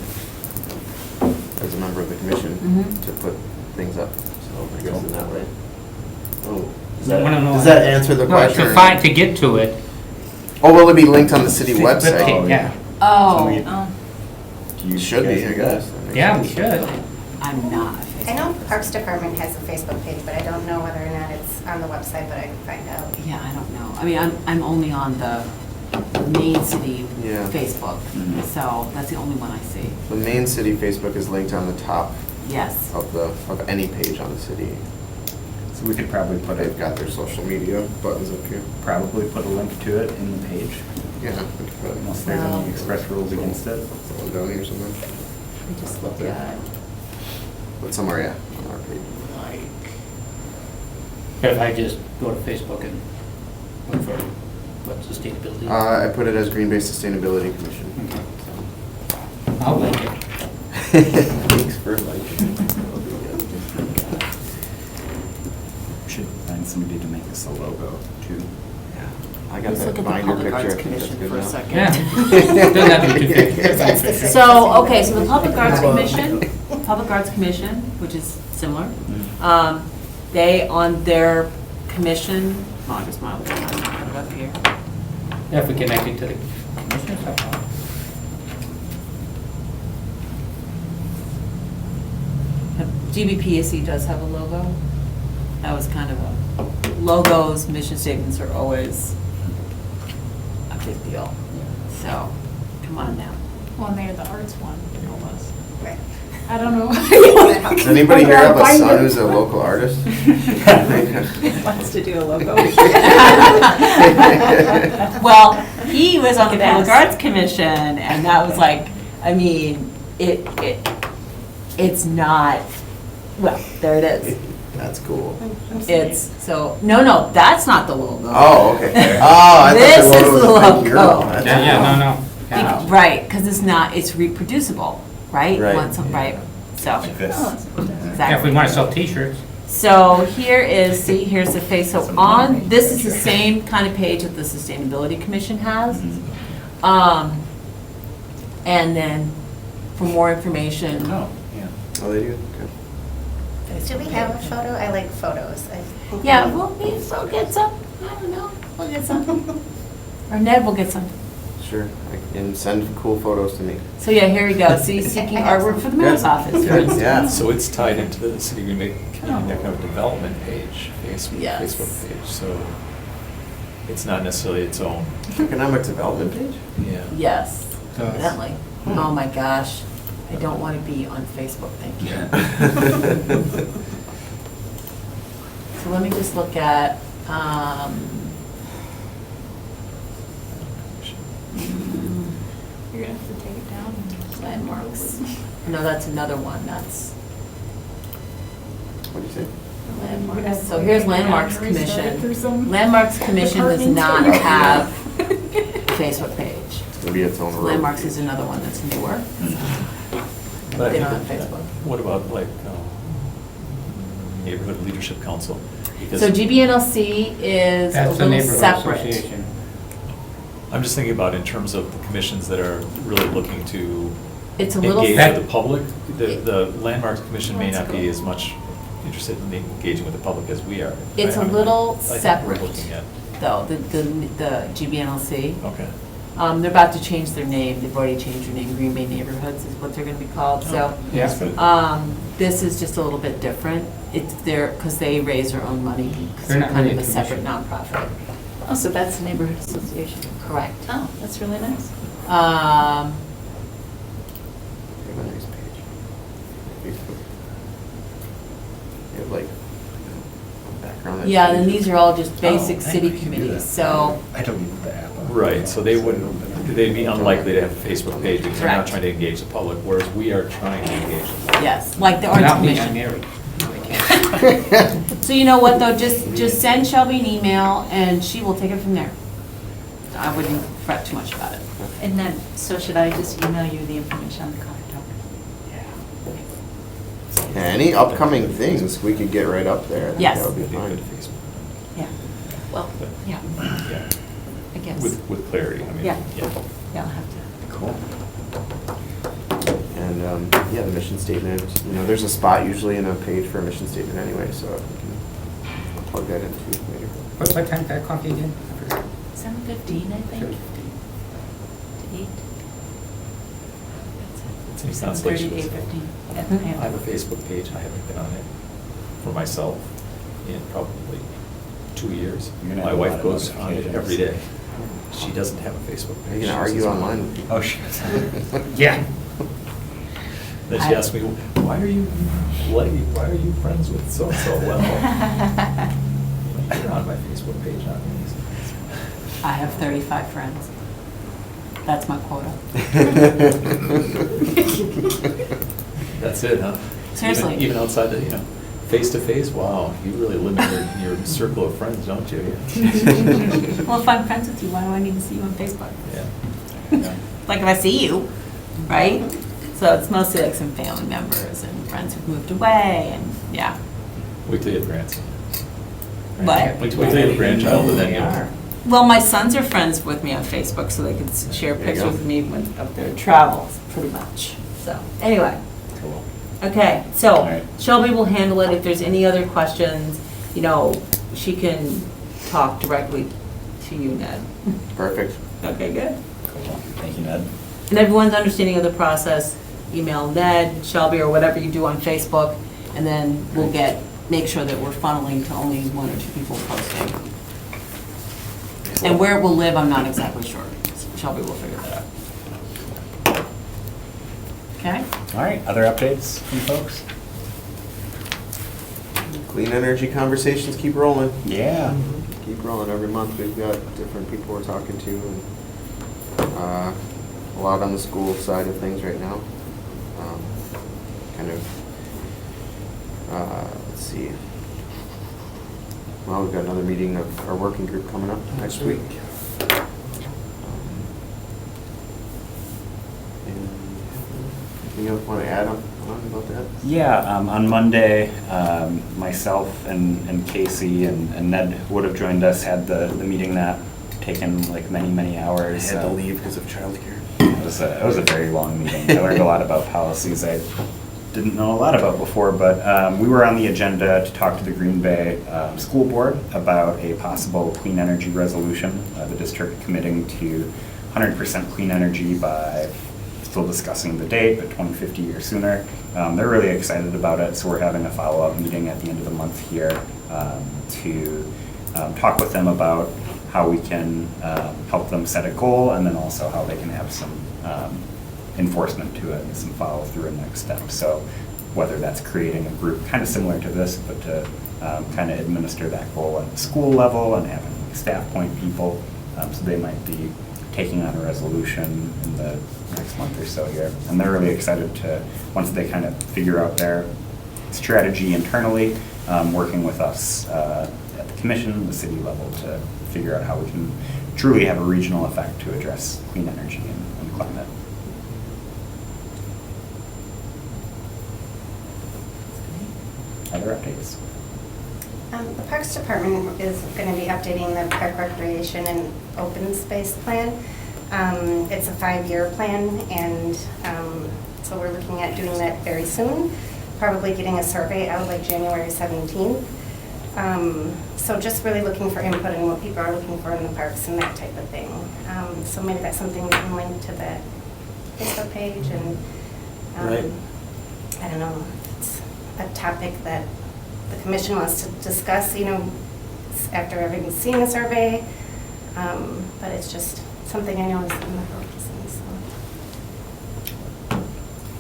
as a member of the commission Mhm. to put things up. So I guess in that way. Oh, does No, no, no, does that answer the No, question? to get to it. Oh, will it be linked on the city website? Oh, Yeah, Oh, we- oh, Do you It should be, guys I do guess. that? That makes yeah, we sense. should. I'm not a I know Facebook Parks person. Department has a Facebook page, but I don't know whether or not it's on the website, but I can find out. Yeah, I don't know. I mean, I'm only on the main city Yeah. Facebook, Mhm. so that's the only one I see. The main city Facebook is linked on the top Yes. of any page on the city. So we could probably put They've got their social media buttons up here. probably put a link to it in the page, Yeah. we could put it- unless there's Well- any express rules against it. Put one down here somewhere. We just look there. at, But somewhere, yeah, on our page. If I just go to Facebook and look for what sustainability. I put it as Green Bay Sustainability Commission. Okay. I'll link it. Thanks for liking. We should find somebody to make us a logo too. I got let's that look at the binder Public picture. Arts I think that's Commission good for a enough. second. Yeah. Doesn't have to be too big. So, okay, so the Public Arts Commission, which is similar, they, on their commission, I just want to put it up here. Yeah, if we connect it to the commissioners, somehow. GBPSC does have a logo. That was kind of a, logos, mission statements are always a big deal. So, come on now. Well, and they're the arts one, almost. Right. I don't know. Does anybody here have a son who's a local artist? Wants to do a logo. Well, he was on the Look at Public that. Arts Commission, and that was like, I mean, it's not, well, there it is. That's cool. It's, so, no, that's not the logo. Oh, okay. Oh, I This thought is the the logo was like, logo. that's Yeah, cool. no. Right, because it's not, it's reproducible, right? Right. Want some- Right, so, Like this. Yeah, if we exactly. want to sell t-shirts. So here is, see, here's the face, so on, this is the same kind of page that the Sustainability Commission has. And then for more information. Oh, yeah. Oh, they do? Okay. Do we have a photo? I like photos. I think Yeah, we- we'll get some, I don't know, we'll get some. Or Ned will get some. Sure. And send cool photos to me. So yeah, here we go, see, seeking artwork for the mayor's office, for Good, instance. yeah. So it's tied into the City of Green Bay Community Economic Development page, Yes. Facebook page, so it's not necessarily its own. Economic development page? Yeah. Yes, Does. evidently. Oh my gosh, I don't want to be on Facebook, thank you. So let me just look at, You're gonna have to take it down. landmarks. No, that's another one, that's What'd you say? landmarks. So here's Landmarks Restart it Commission. through some Landmarks Commission does departments. not have Facebook page. Maybe its own road. Landmarks is another one that's newer. But They don't have Facebook. What about like Neighborhood Leadership Council? Because So GBNLC is a That's the little neighborhood separate. association. I'm just thinking about in terms of the commissions that are really looking to It's a little, engage se- with the public. The Landmarks Commission may not be as much interested in engaging with the public as we are. It's a I mean, little I think we're separate. looking at- though, the GBNLC. Okay. They're about to change their name. They've already changed their name. Green Bay Neighborhoods is what they're gonna be called, so. Yeah. This is just a little bit different. It's their, because they raise their own money, because They're they're not kind really of a a separate commission. nonprofit. Oh, so that's the neighborhood association. Correct. Oh, that's really nice. They have a nice page. Facebook. They have like background. that's Yeah, and changed. these are all just basic Oh, city I can do committees, that. so, I deleted the app. Right, so they wouldn't, they'd be unlikely to have a Facebook page because they're not Correct. trying to engage the public, whereas we are trying to engage the public. yes, like the Arts Not me, I'm Commission. married. No, I can't. So you know what, though, just send Shelby an email, and she will take it from there. I wouldn't fret too much about it. And then, so should I just email you the information on the coffee talk? Yeah, any upcoming things we could get right up there. I think Yes. That would be It'd be fine. good Facebook, Yeah. Well, yeah, yeah, I guess. with clarity, I mean, Yeah. yeah. Yeah, I'll have to. Cool. And, yeah, the mission statement, there's a spot usually in a page for a mission statement anyway, so we can plug that in too later. What time's that coffee again? 7:15, I think. 7:15. To 8. It sounds like 7:30 to she's- 8:15. I have a Facebook page, I haven't been on it for myself in probably 2 years. You're gonna My have a lot wife of goes on it every day. notifications. She doesn't have a Facebook page. You can She argue says, online with people. Oh, shit. Yeah. Then she asked me, why are you friends with so-and-so? Well, you're on my Facebook page, not me. I have 35 friends. That's my quota. That's it, huh? Seriously. Even outside the, face-to-face, wow, you really limit your circle of friends, don't you? Well, if I'm friends with you, why do I need to see you on Facebook? Yeah. Like if I see you, right? So it's mostly like some family members and friends who've moved away, and yeah. Wait till you have grandson. What? Wait till you have a grandchild and then you'll. Well, my sons are friends with me on Facebook, so they can share There you pictures go. of me of their travels, pretty much. So, anyway. Cool. Okay, All so right. Shelby will handle it. If there's any other questions, she can talk directly to you, Ned. Perfect. Okay, good. Cool. Thank you, Ned. And everyone's understanding of the process, email Ned, Shelby, or whatever you do on Facebook, and then we'll make sure that we're funneling to only 1 or 2 people posting. And where it will live, I'm not exactly sure. Shelby will figure that out. Okay. All right, other updates from folks? Clean energy conversations keep rolling. Yeah. Keep rolling. Every month we've got different people we're talking to, and a lot on the school side of things right now. Kind of, let's see. Well, we've got another meeting of our working group coming up next week. Anything else want to add on about that? Yeah, on Monday, myself and Casey and Ned would have joined us, had the meeting that taken like many I hours. had to leave because of childcare. It was a very long meeting. I learned a lot about policies I didn't know a lot about before, but we were on the agenda to talk to the Green Bay School Board about a possible clean energy resolution. The district committing to 100% clean energy by, still discussing the date, but 2050 or sooner. They're really excited about it, so we're having a follow-up meeting at the end of the month here to talk with them about how we can help them set a goal, and then also how they can have some enforcement to it and some follow-through and next steps. So whether that's creating a group kind of similar to this, but to kind of administer that goal at the school level and having staff point people, so they might be taking on a resolution in the next month or so here. And they're really excited to, once they kind of figure out their strategy internally, working with us at the commission, the city level, to figure out how we can truly have a regional effect to address clean energy and climate. Other updates? The Parks Department is going to be updating the park recreation and open space plan. It's a 5-year plan, and so we're looking at doing that very soon, probably getting a survey out like January 17th. So just really looking for input on what people are looking for in the parks and that type of thing. So maybe that's something we can link to the Facebook page, and Right. I don't know, it's a topic that the commission wants to discuss, after having seen the survey, but it's just something I noticed in the focus.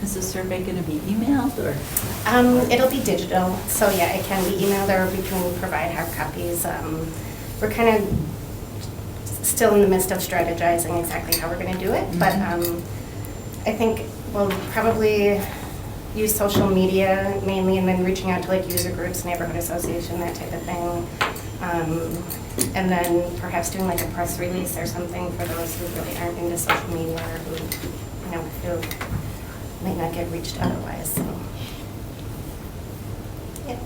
Is the survey going to be emailed or? It'll be digital, so yeah, it can be emailed, or we can provide hard copies. We're kind of still in the midst of strategizing exactly how we're going to do it, but I think we'll probably use social media mainly, and then reaching out to like user groups, neighborhood association, that type of thing. And then perhaps doing like a press release or something for those who really aren't into social media, or who, feel might not get reached otherwise, so. Yeah.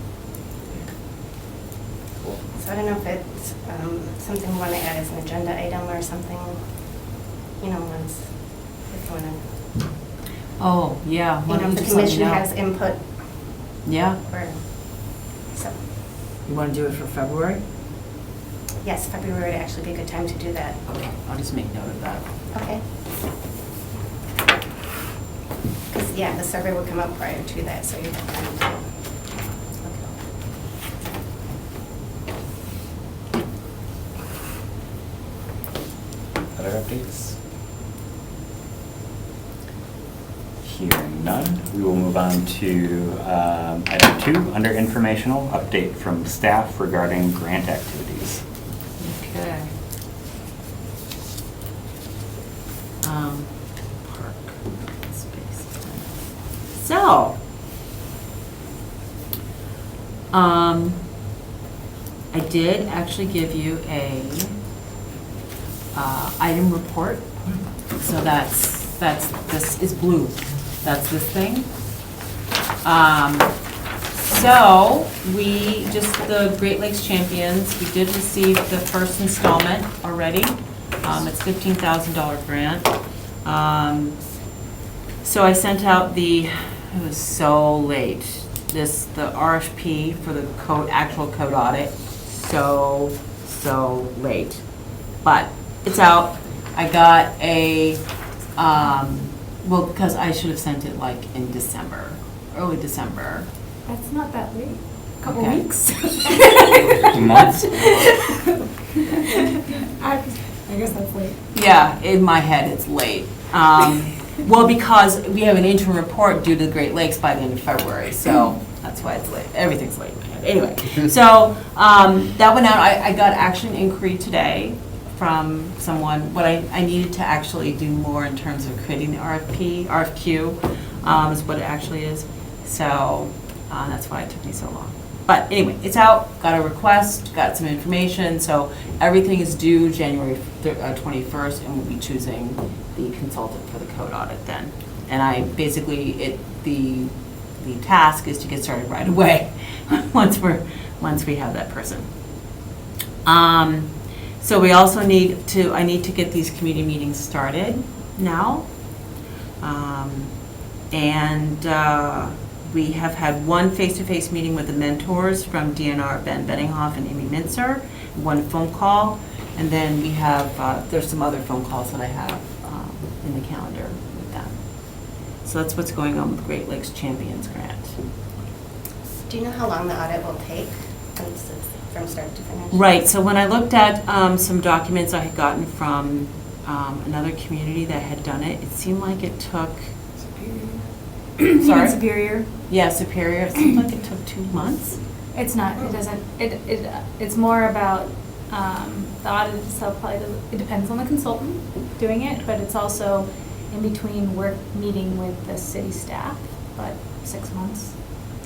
Cool. So I don't know if it's something we want to add as an agenda item or something, once if you want to. Oh, yeah. Why don't you The just let me commission know? has input, Yeah, or, so, you want to do it for February? yes, February would actually be a good time to do that. Okay, I'll just make note of that. Okay. Because, yeah, the survey would come up prior to that, so you have time to. Other updates? Hearing none, we will move on to item 2, under informational, update from staff regarding grant activities. Okay. Park space. So, I did actually give you a item report. So this is blue. That's this thing. So we the Great Lakes Champions, we did receive the first installment already. It's $15,000 grant. So I sent out it was so late, the RFP for the actual code audit, so late. But it's out. I got because I should have sent it like in December, early December. That's not that late. Couple Okay. weeks. Months? I guess that's late. Yeah, in my head, it's late. Well, because we have an interim report due to the Great Lakes by the end of February, so that's why it's late. Everything's late in my head. Anyway, so that went out. I got action inquiry today from someone. What I needed to actually do more in terms of creating the RFQ is what it actually is. So that's why it took me so long. But anyway, it's out, got a request, got some information, so everything is due January 21st, and we'll be choosing the consultant for the code audit then. And I basically, the task is to get started right away, once we have that person. So we also I need to get these community meetings started now. We have had one face-to-face meeting with the mentors from DNR, Ben Benninghoff and Amy Mintzer, one phone call, and then we have, there's some other phone calls that I have in the calendar with them. So that's what's going on with Great Lakes Champions Grant. Do you know how long the audit will take from start to finish? Right, so when I looked at some documents I had gotten from another community that had done it, it seemed like it took... Sorry? Superior? Yeah, Superior. It seemed like it took 2 months. It's not, it doesn't, it's more about the audit itself, probably, it depends on the consultant doing it, but it's also in between meeting with the city staff, but 6 months,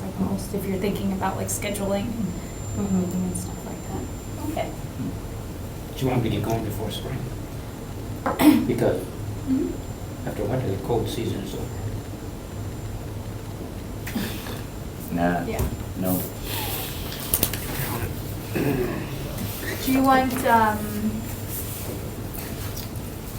like most, if you're thinking about like scheduling and stuff like that. Okay. Do you want me to get going before spring? Because after winter, the cold season is over. Nah, Yeah. no. Do you want,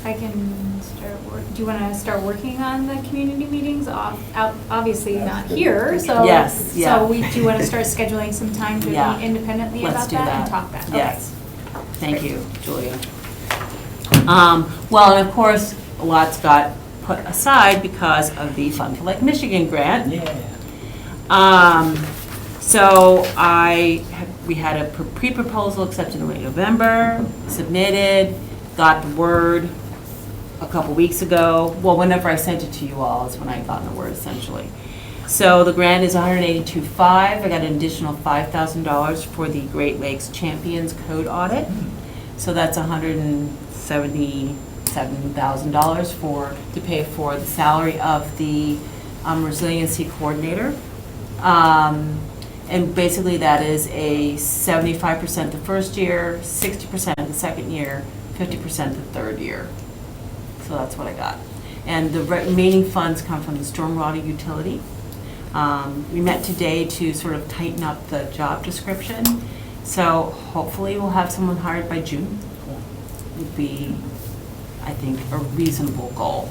I can start do you want to start working on the community meetings? Obviously not here, so. Yes, yeah. So do you want to start scheduling some time to Yeah. meet independently Let's about do that and that. talk that? Yes. Okay. Thank you, Julia. Well, and of course, a lot's got put aside because of the Fun for Lake Michigan grant. So we had a pre-proposal accepted in late November, submitted, got the word a couple weeks ago. Well, whenever I sent it to you all is when I got the word, essentially. So the grant is $182,500. I got an additional $5,000 for the Great Lakes Champions Code Audit. So that's $177,000 to pay for the salary of the resiliency coordinator. And basically that is a 75% the first year, 60% the second year, 50% the third year. So that's what I got. And the remaining funds come from the stormwater utility. We met today to sort of tighten up the job description. So hopefully we'll have someone hired by June. Would be, I think, a reasonable goal.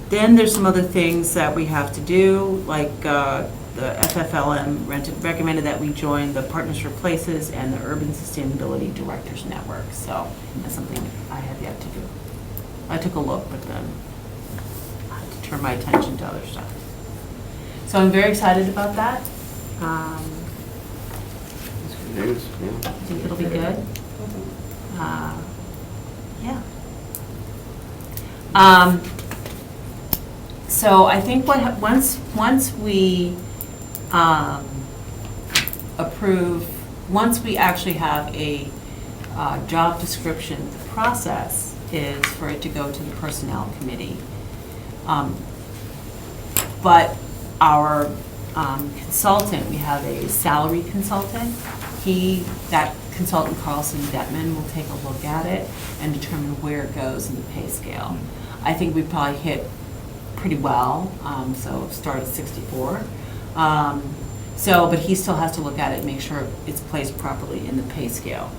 Then there's some other things that we have to do, like the FFLM recommended that we join the Partners for Places and the Urban Sustainability Directors Network. So that's something I have yet to do. I took a look, but then I had to turn my attention to other stuff. So I'm very excited about that. News, yeah. I think it'll be good. Yeah. So I think once we once we actually have a job description, the process is for it to go to the personnel committee. But our consultant, we have a salary consultant. That consultant, Carlson Detman, will take a look at it and determine where it goes in the pay scale. I think we probably hit pretty well, so start at 64. But he still has to look at it and make sure it's placed properly in the pay scale.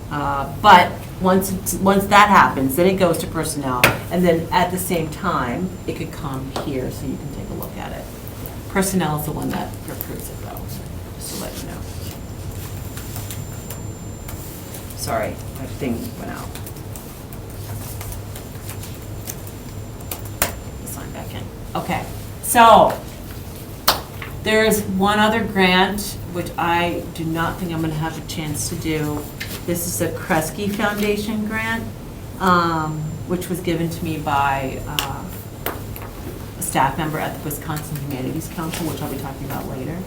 But once that happens, then it goes to personnel, and then at the same time, it could come here so you can take a look at it. Personnel is the one that approves it, though, just to let you know. Sorry, my thing went out. Sign back in. Okay, so there is one other grant which I do not think I'm going to have a chance to do. This is the Kresge Foundation grant. which was given to me by a staff member at the Wisconsin Humanities Council, which I'll be talking about later.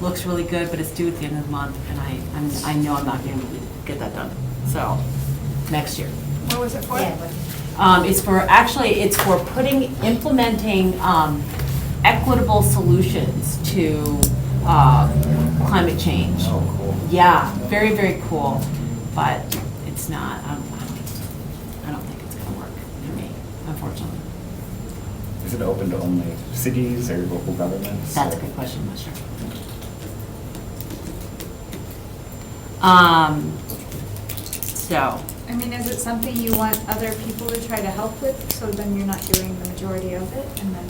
Looks really good, but it's due at the end of the month, and I know I'm not going to be able to get that done. So, next year. What was it for? It's for implementing equitable solutions to climate change. Oh, cool. Yeah, very, very cool, but it's not, I don't think it's gonna work for me, unfortunately. Is it open to only cities or local governments? That's a good question, I'm not sure. So, I mean, is it something you want other people to try to help with, so then you're not doing the majority of it, and then?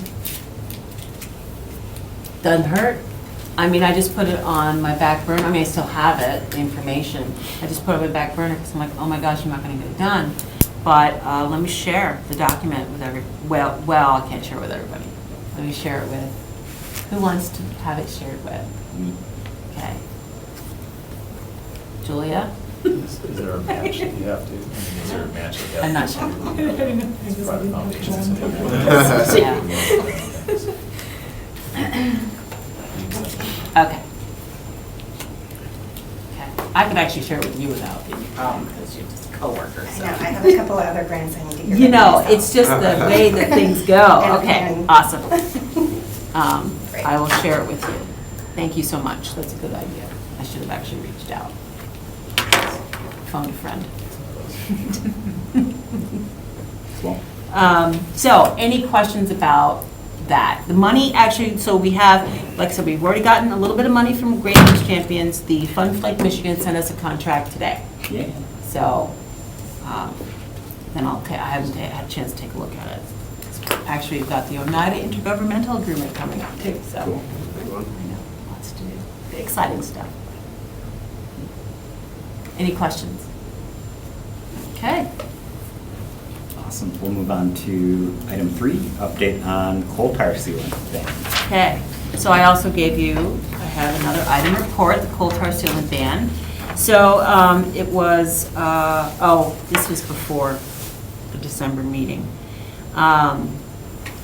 doesn't hurt. I mean, I just put it on my back burner. I mean, I still have it, the information. I just put it on my back burner because I'm like, oh my gosh, I'm not going to get it done. But let me share the document with well, I can't share it with everybody. Let me share it with, who wants to have it shared with? Okay. Julia? Is there a match that you have to, I mean, is there a match that you have to? I'm not sure. It's private foundations. Okay. Okay. I could actually share it with you without being a problem because you're just a coworker, I know, so. I have a couple of other grants I need to get. You know, ready, so. it's just the way that things go. Okay, And- awesome. Great. I will share it with you. Thank you so much. That's a good idea. I should have actually reached out. Phoned a friend. Cool. So, any questions about that? The money, actually, so we have, like I said, we've already gotten a little bit of money from Great Lakes Champions. The Fun Flight Michigan sent us a contract today. Yeah. So, then I haven't had a chance to take a look at it. Actually, we've got the Oneida Intergovernmental Agreement coming up too, so. Cool. I know, lots to do. Exciting stuff. Any questions? Okay. Awesome. We'll move on to item 3, update on coal tar sealing ban. Okay, so I also gave you, I have another item report, the coal tar sealant ban. So it was, this was before the December meeting.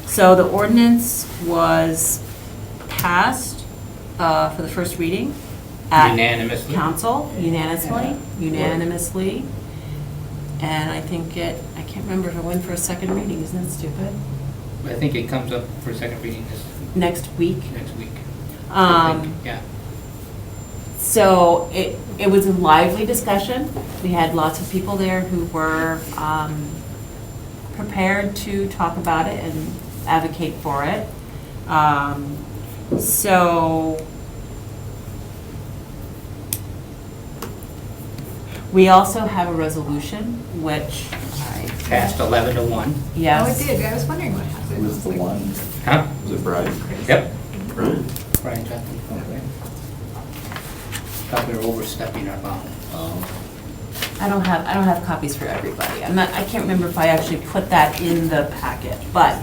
So the ordinance was passed for the first reading at Unanimously. council, unanimously. And I think I can't remember if it went for a second reading, isn't that stupid? I think it comes up for second reading Next week. next week. Yeah. So it was a lively discussion. We had lots of people there who were prepared to talk about it and advocate for it. So we also have a resolution, which I Passed 11-1. yes. Oh, it did, I was wondering what happened. Who was the one? Huh? Was it Brian? Yep. Brian? Brian Johnson. Thought we were overstepping our bound. I don't have copies for everybody. I can't remember if I actually put that in the packet, but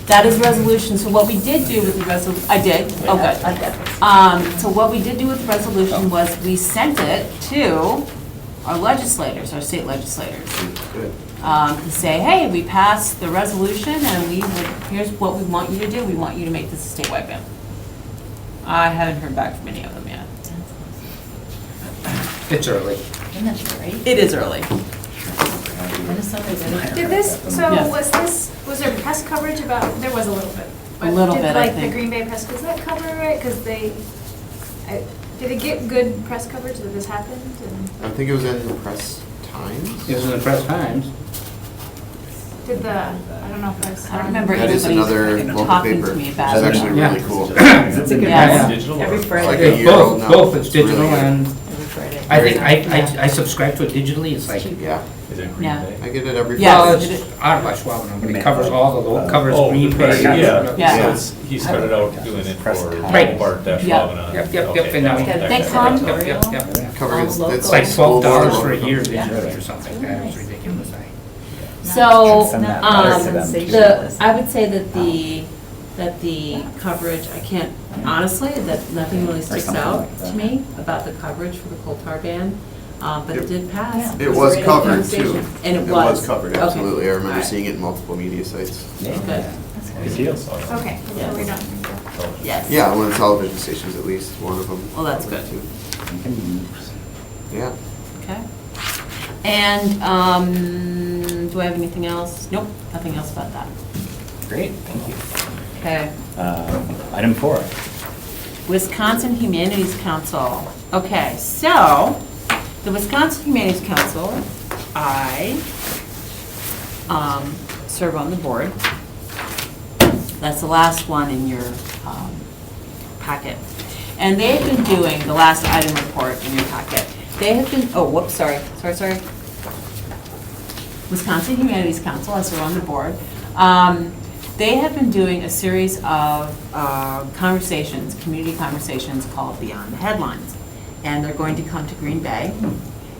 that is resolution. So what we did do with the resolution, I did, oh good. So what we did do with the resolution was we sent it to our legislators, our state legislators, to say, hey, we passed the resolution and here's what we want you to do. We want you to make this a statewide ban. I haven't heard back from any of them yet. It's early. Isn't that great? It is early. Did this, so Yes. was there press coverage about, there was a little bit. but A little bit, I Like think. the Green Bay press, does that cover it? Because did it get good press coverage that this happened? And I think it was in the Press Times. It was in the press times. did I don't know if I saw. I don't remember That is anybody another local talking paper. to me It's about it. actually Yeah. really cool. Is it good yeah. one. Digital? Every or- Friday. Like a It's year old now. both, it's It's really digital good. and, Every Friday. I think, I subscribe to it digitally, it's like, Yeah, Is it Green Yeah. Bay? I get it every Yeah. well, Friday. it's out of Schwaben, but it covers all the, covers Oh, Green the Bay. press, yeah. Yeah. So it's, he started out doing it Press for time. Right. Bart Yep. Schwaben. Yep, and now we- They come- Yep. Cover it's It's like $12 for a year Yeah. digitally or something, that was ridiculous. So, Send that Not letter to them. sensationalist. I would say that the coverage, I can't, honestly, that nothing really sticks something out like that. to me about the coverage for the coal tar ban. but it did pass. It was Great covered conversation. too. And it was? covered, Okay. absolutely. I remember Alright. seeing it in multiple media sites. Yeah. Good. Good deal. Okay, so we're done. Yes. Yeah, one of the television stations at least, one of them. Well, that's good. Yeah. Okay. And, do I have anything else? Nope, nothing else about that. Great, thank you. Okay. Item 4. Wisconsin Humanities Council. Okay, so, the Wisconsin Humanities Council, I serve on the board. That's the last one in your packet. And they've been doing, the last item report in your packet, they have been, oh, whoops, sorry. Wisconsin Humanities Council, I serve on the board. They have been doing a series of conversations, community conversations called Beyond the Headlines. And they're going to come to Green Bay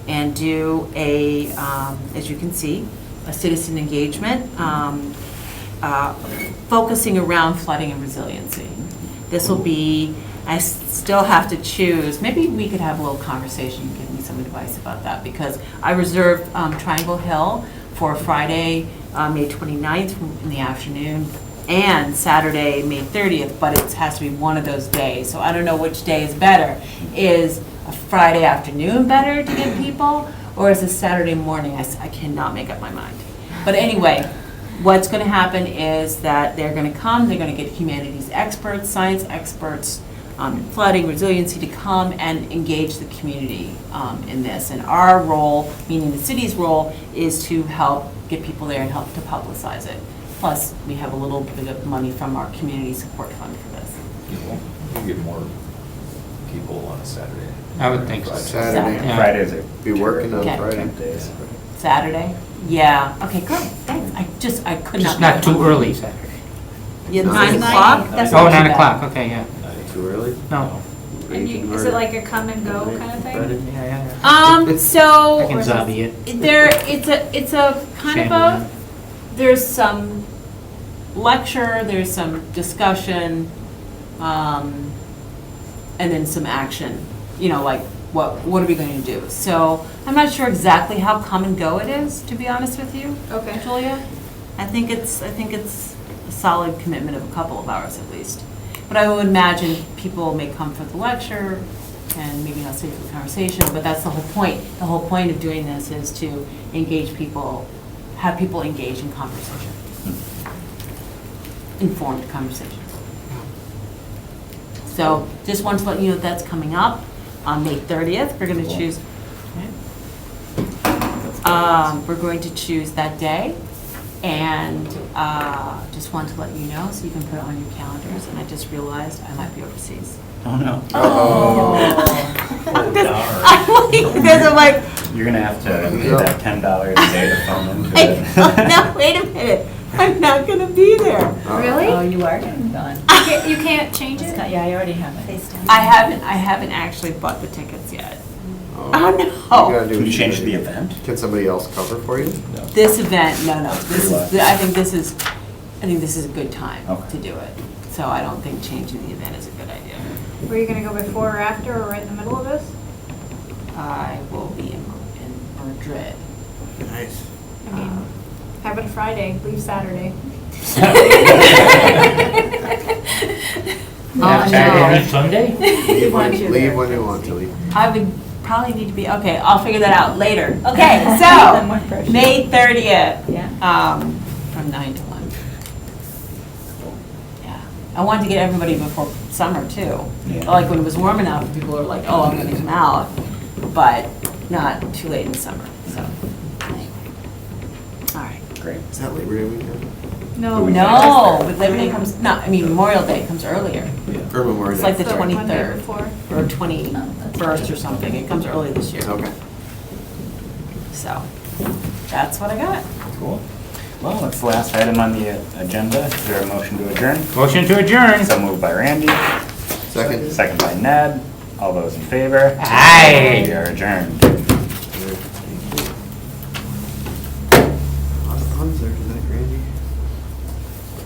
and do a, as you can see, a citizen engagement focusing around flooding and resiliency. This will be, I still have to choose, maybe we could have a little conversation, give me some advice about that, because I reserved Triangle Hill for Friday, May 29th in the afternoon, and Saturday, May 30th, but it has to be one of those days. So I don't know which day is better. Is a Friday afternoon better to get people, or is a Saturday morning? I cannot make up my mind. But anyway, what's going to happen is that they're going to come, they're going to get humanities experts, science experts, flooding, resiliency to come and engage the community in this. And our role, meaning the city's role, is to help get people there and help to publicize it. Plus, we have a little bit of money from our community support fund for this. You get more people on a Saturday. I would think so. Saturday. Yeah. Fridays are. Be working on Okay. Friday. Saturday? Yeah, okay, great, thanks. I could not. Just not too early Saturday. Yeah, No. 9 9. o'clock? That's Oh, not 9 too o'clock, okay, yeah. Too early? No. And is it like a come and go kind of thing? Yeah. So. I can zombie it. It's a kind of a, there's some lecture, there's some discussion, and then some action, like what are we going to do? So I'm not sure exactly how come and go it is, to be honest with you. Okay. Julia? I think it's a solid commitment of a couple of hours at least. But I would imagine people may come for the lecture and maybe not stay for the conversation, but that's the whole point. The whole point of doing this is to engage people, have people engage in conversation. Informed conversation. So just wanted to let you know that's coming up on May 30th. We're going to choose, we're going to choose that day. And just wanted to let you know so you can put it on your calendars. And I just realized I might be overseas. Oh, no. Because I'm like, You're going to have to pay that $10 a day to phone in. no, wait a minute. I'm not going to be there. Really? Oh, you are getting gone. You can't change it? Yeah, you already have it. I haven't actually bought the tickets yet. Oh, Oh, You no. gotta do Can what you change gotta the do. event? Can somebody else cover for you? This event, no. This Good luck. is, I think this is a good time Okay. to do it. So I don't think changing the event is a good idea. Were you gonna go before or after or right in the middle of this? I will be in Madrid. Nice. I mean, have it a Friday, leave Saturday. Oh, Saturday no. and Sunday? Leave when want you leave there. when you want to leave. I would probably need to be, okay, I'll figure that out later. Okay, More so, pressure. May 30th. Yeah. From 9 to 1. Yeah. I wanted to get everybody before summer too. Yeah. Like when it was warm enough, people were like, oh, I'm gonna come out, but not too late in the summer, so. Anyway. All right. Great. Is that Labor Day weekend? No. No, but Labor Day comes, Memorial Day comes earlier. Or Memorial It's Day? like the Sorry, Monday 23rd before. or 21st or something. It comes early this year. Okay. So, that's what I got. Cool. Well, that's the last item on the agenda. Is there a motion to adjourn? Motion to adjourn. So moved by Randy, Second? second by Ned. All those in favor? Aye. We are adjourned. A lot of puns there tonight, Randy.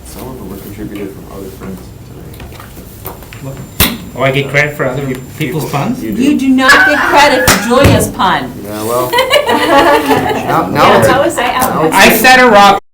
Some of them were contributed from other friends tonight. Oh, I get credit for other people's puns? You do not get credit for Julia's pun. Yeah, well. Now Yeah, it's a- I was- now it's a- I set her up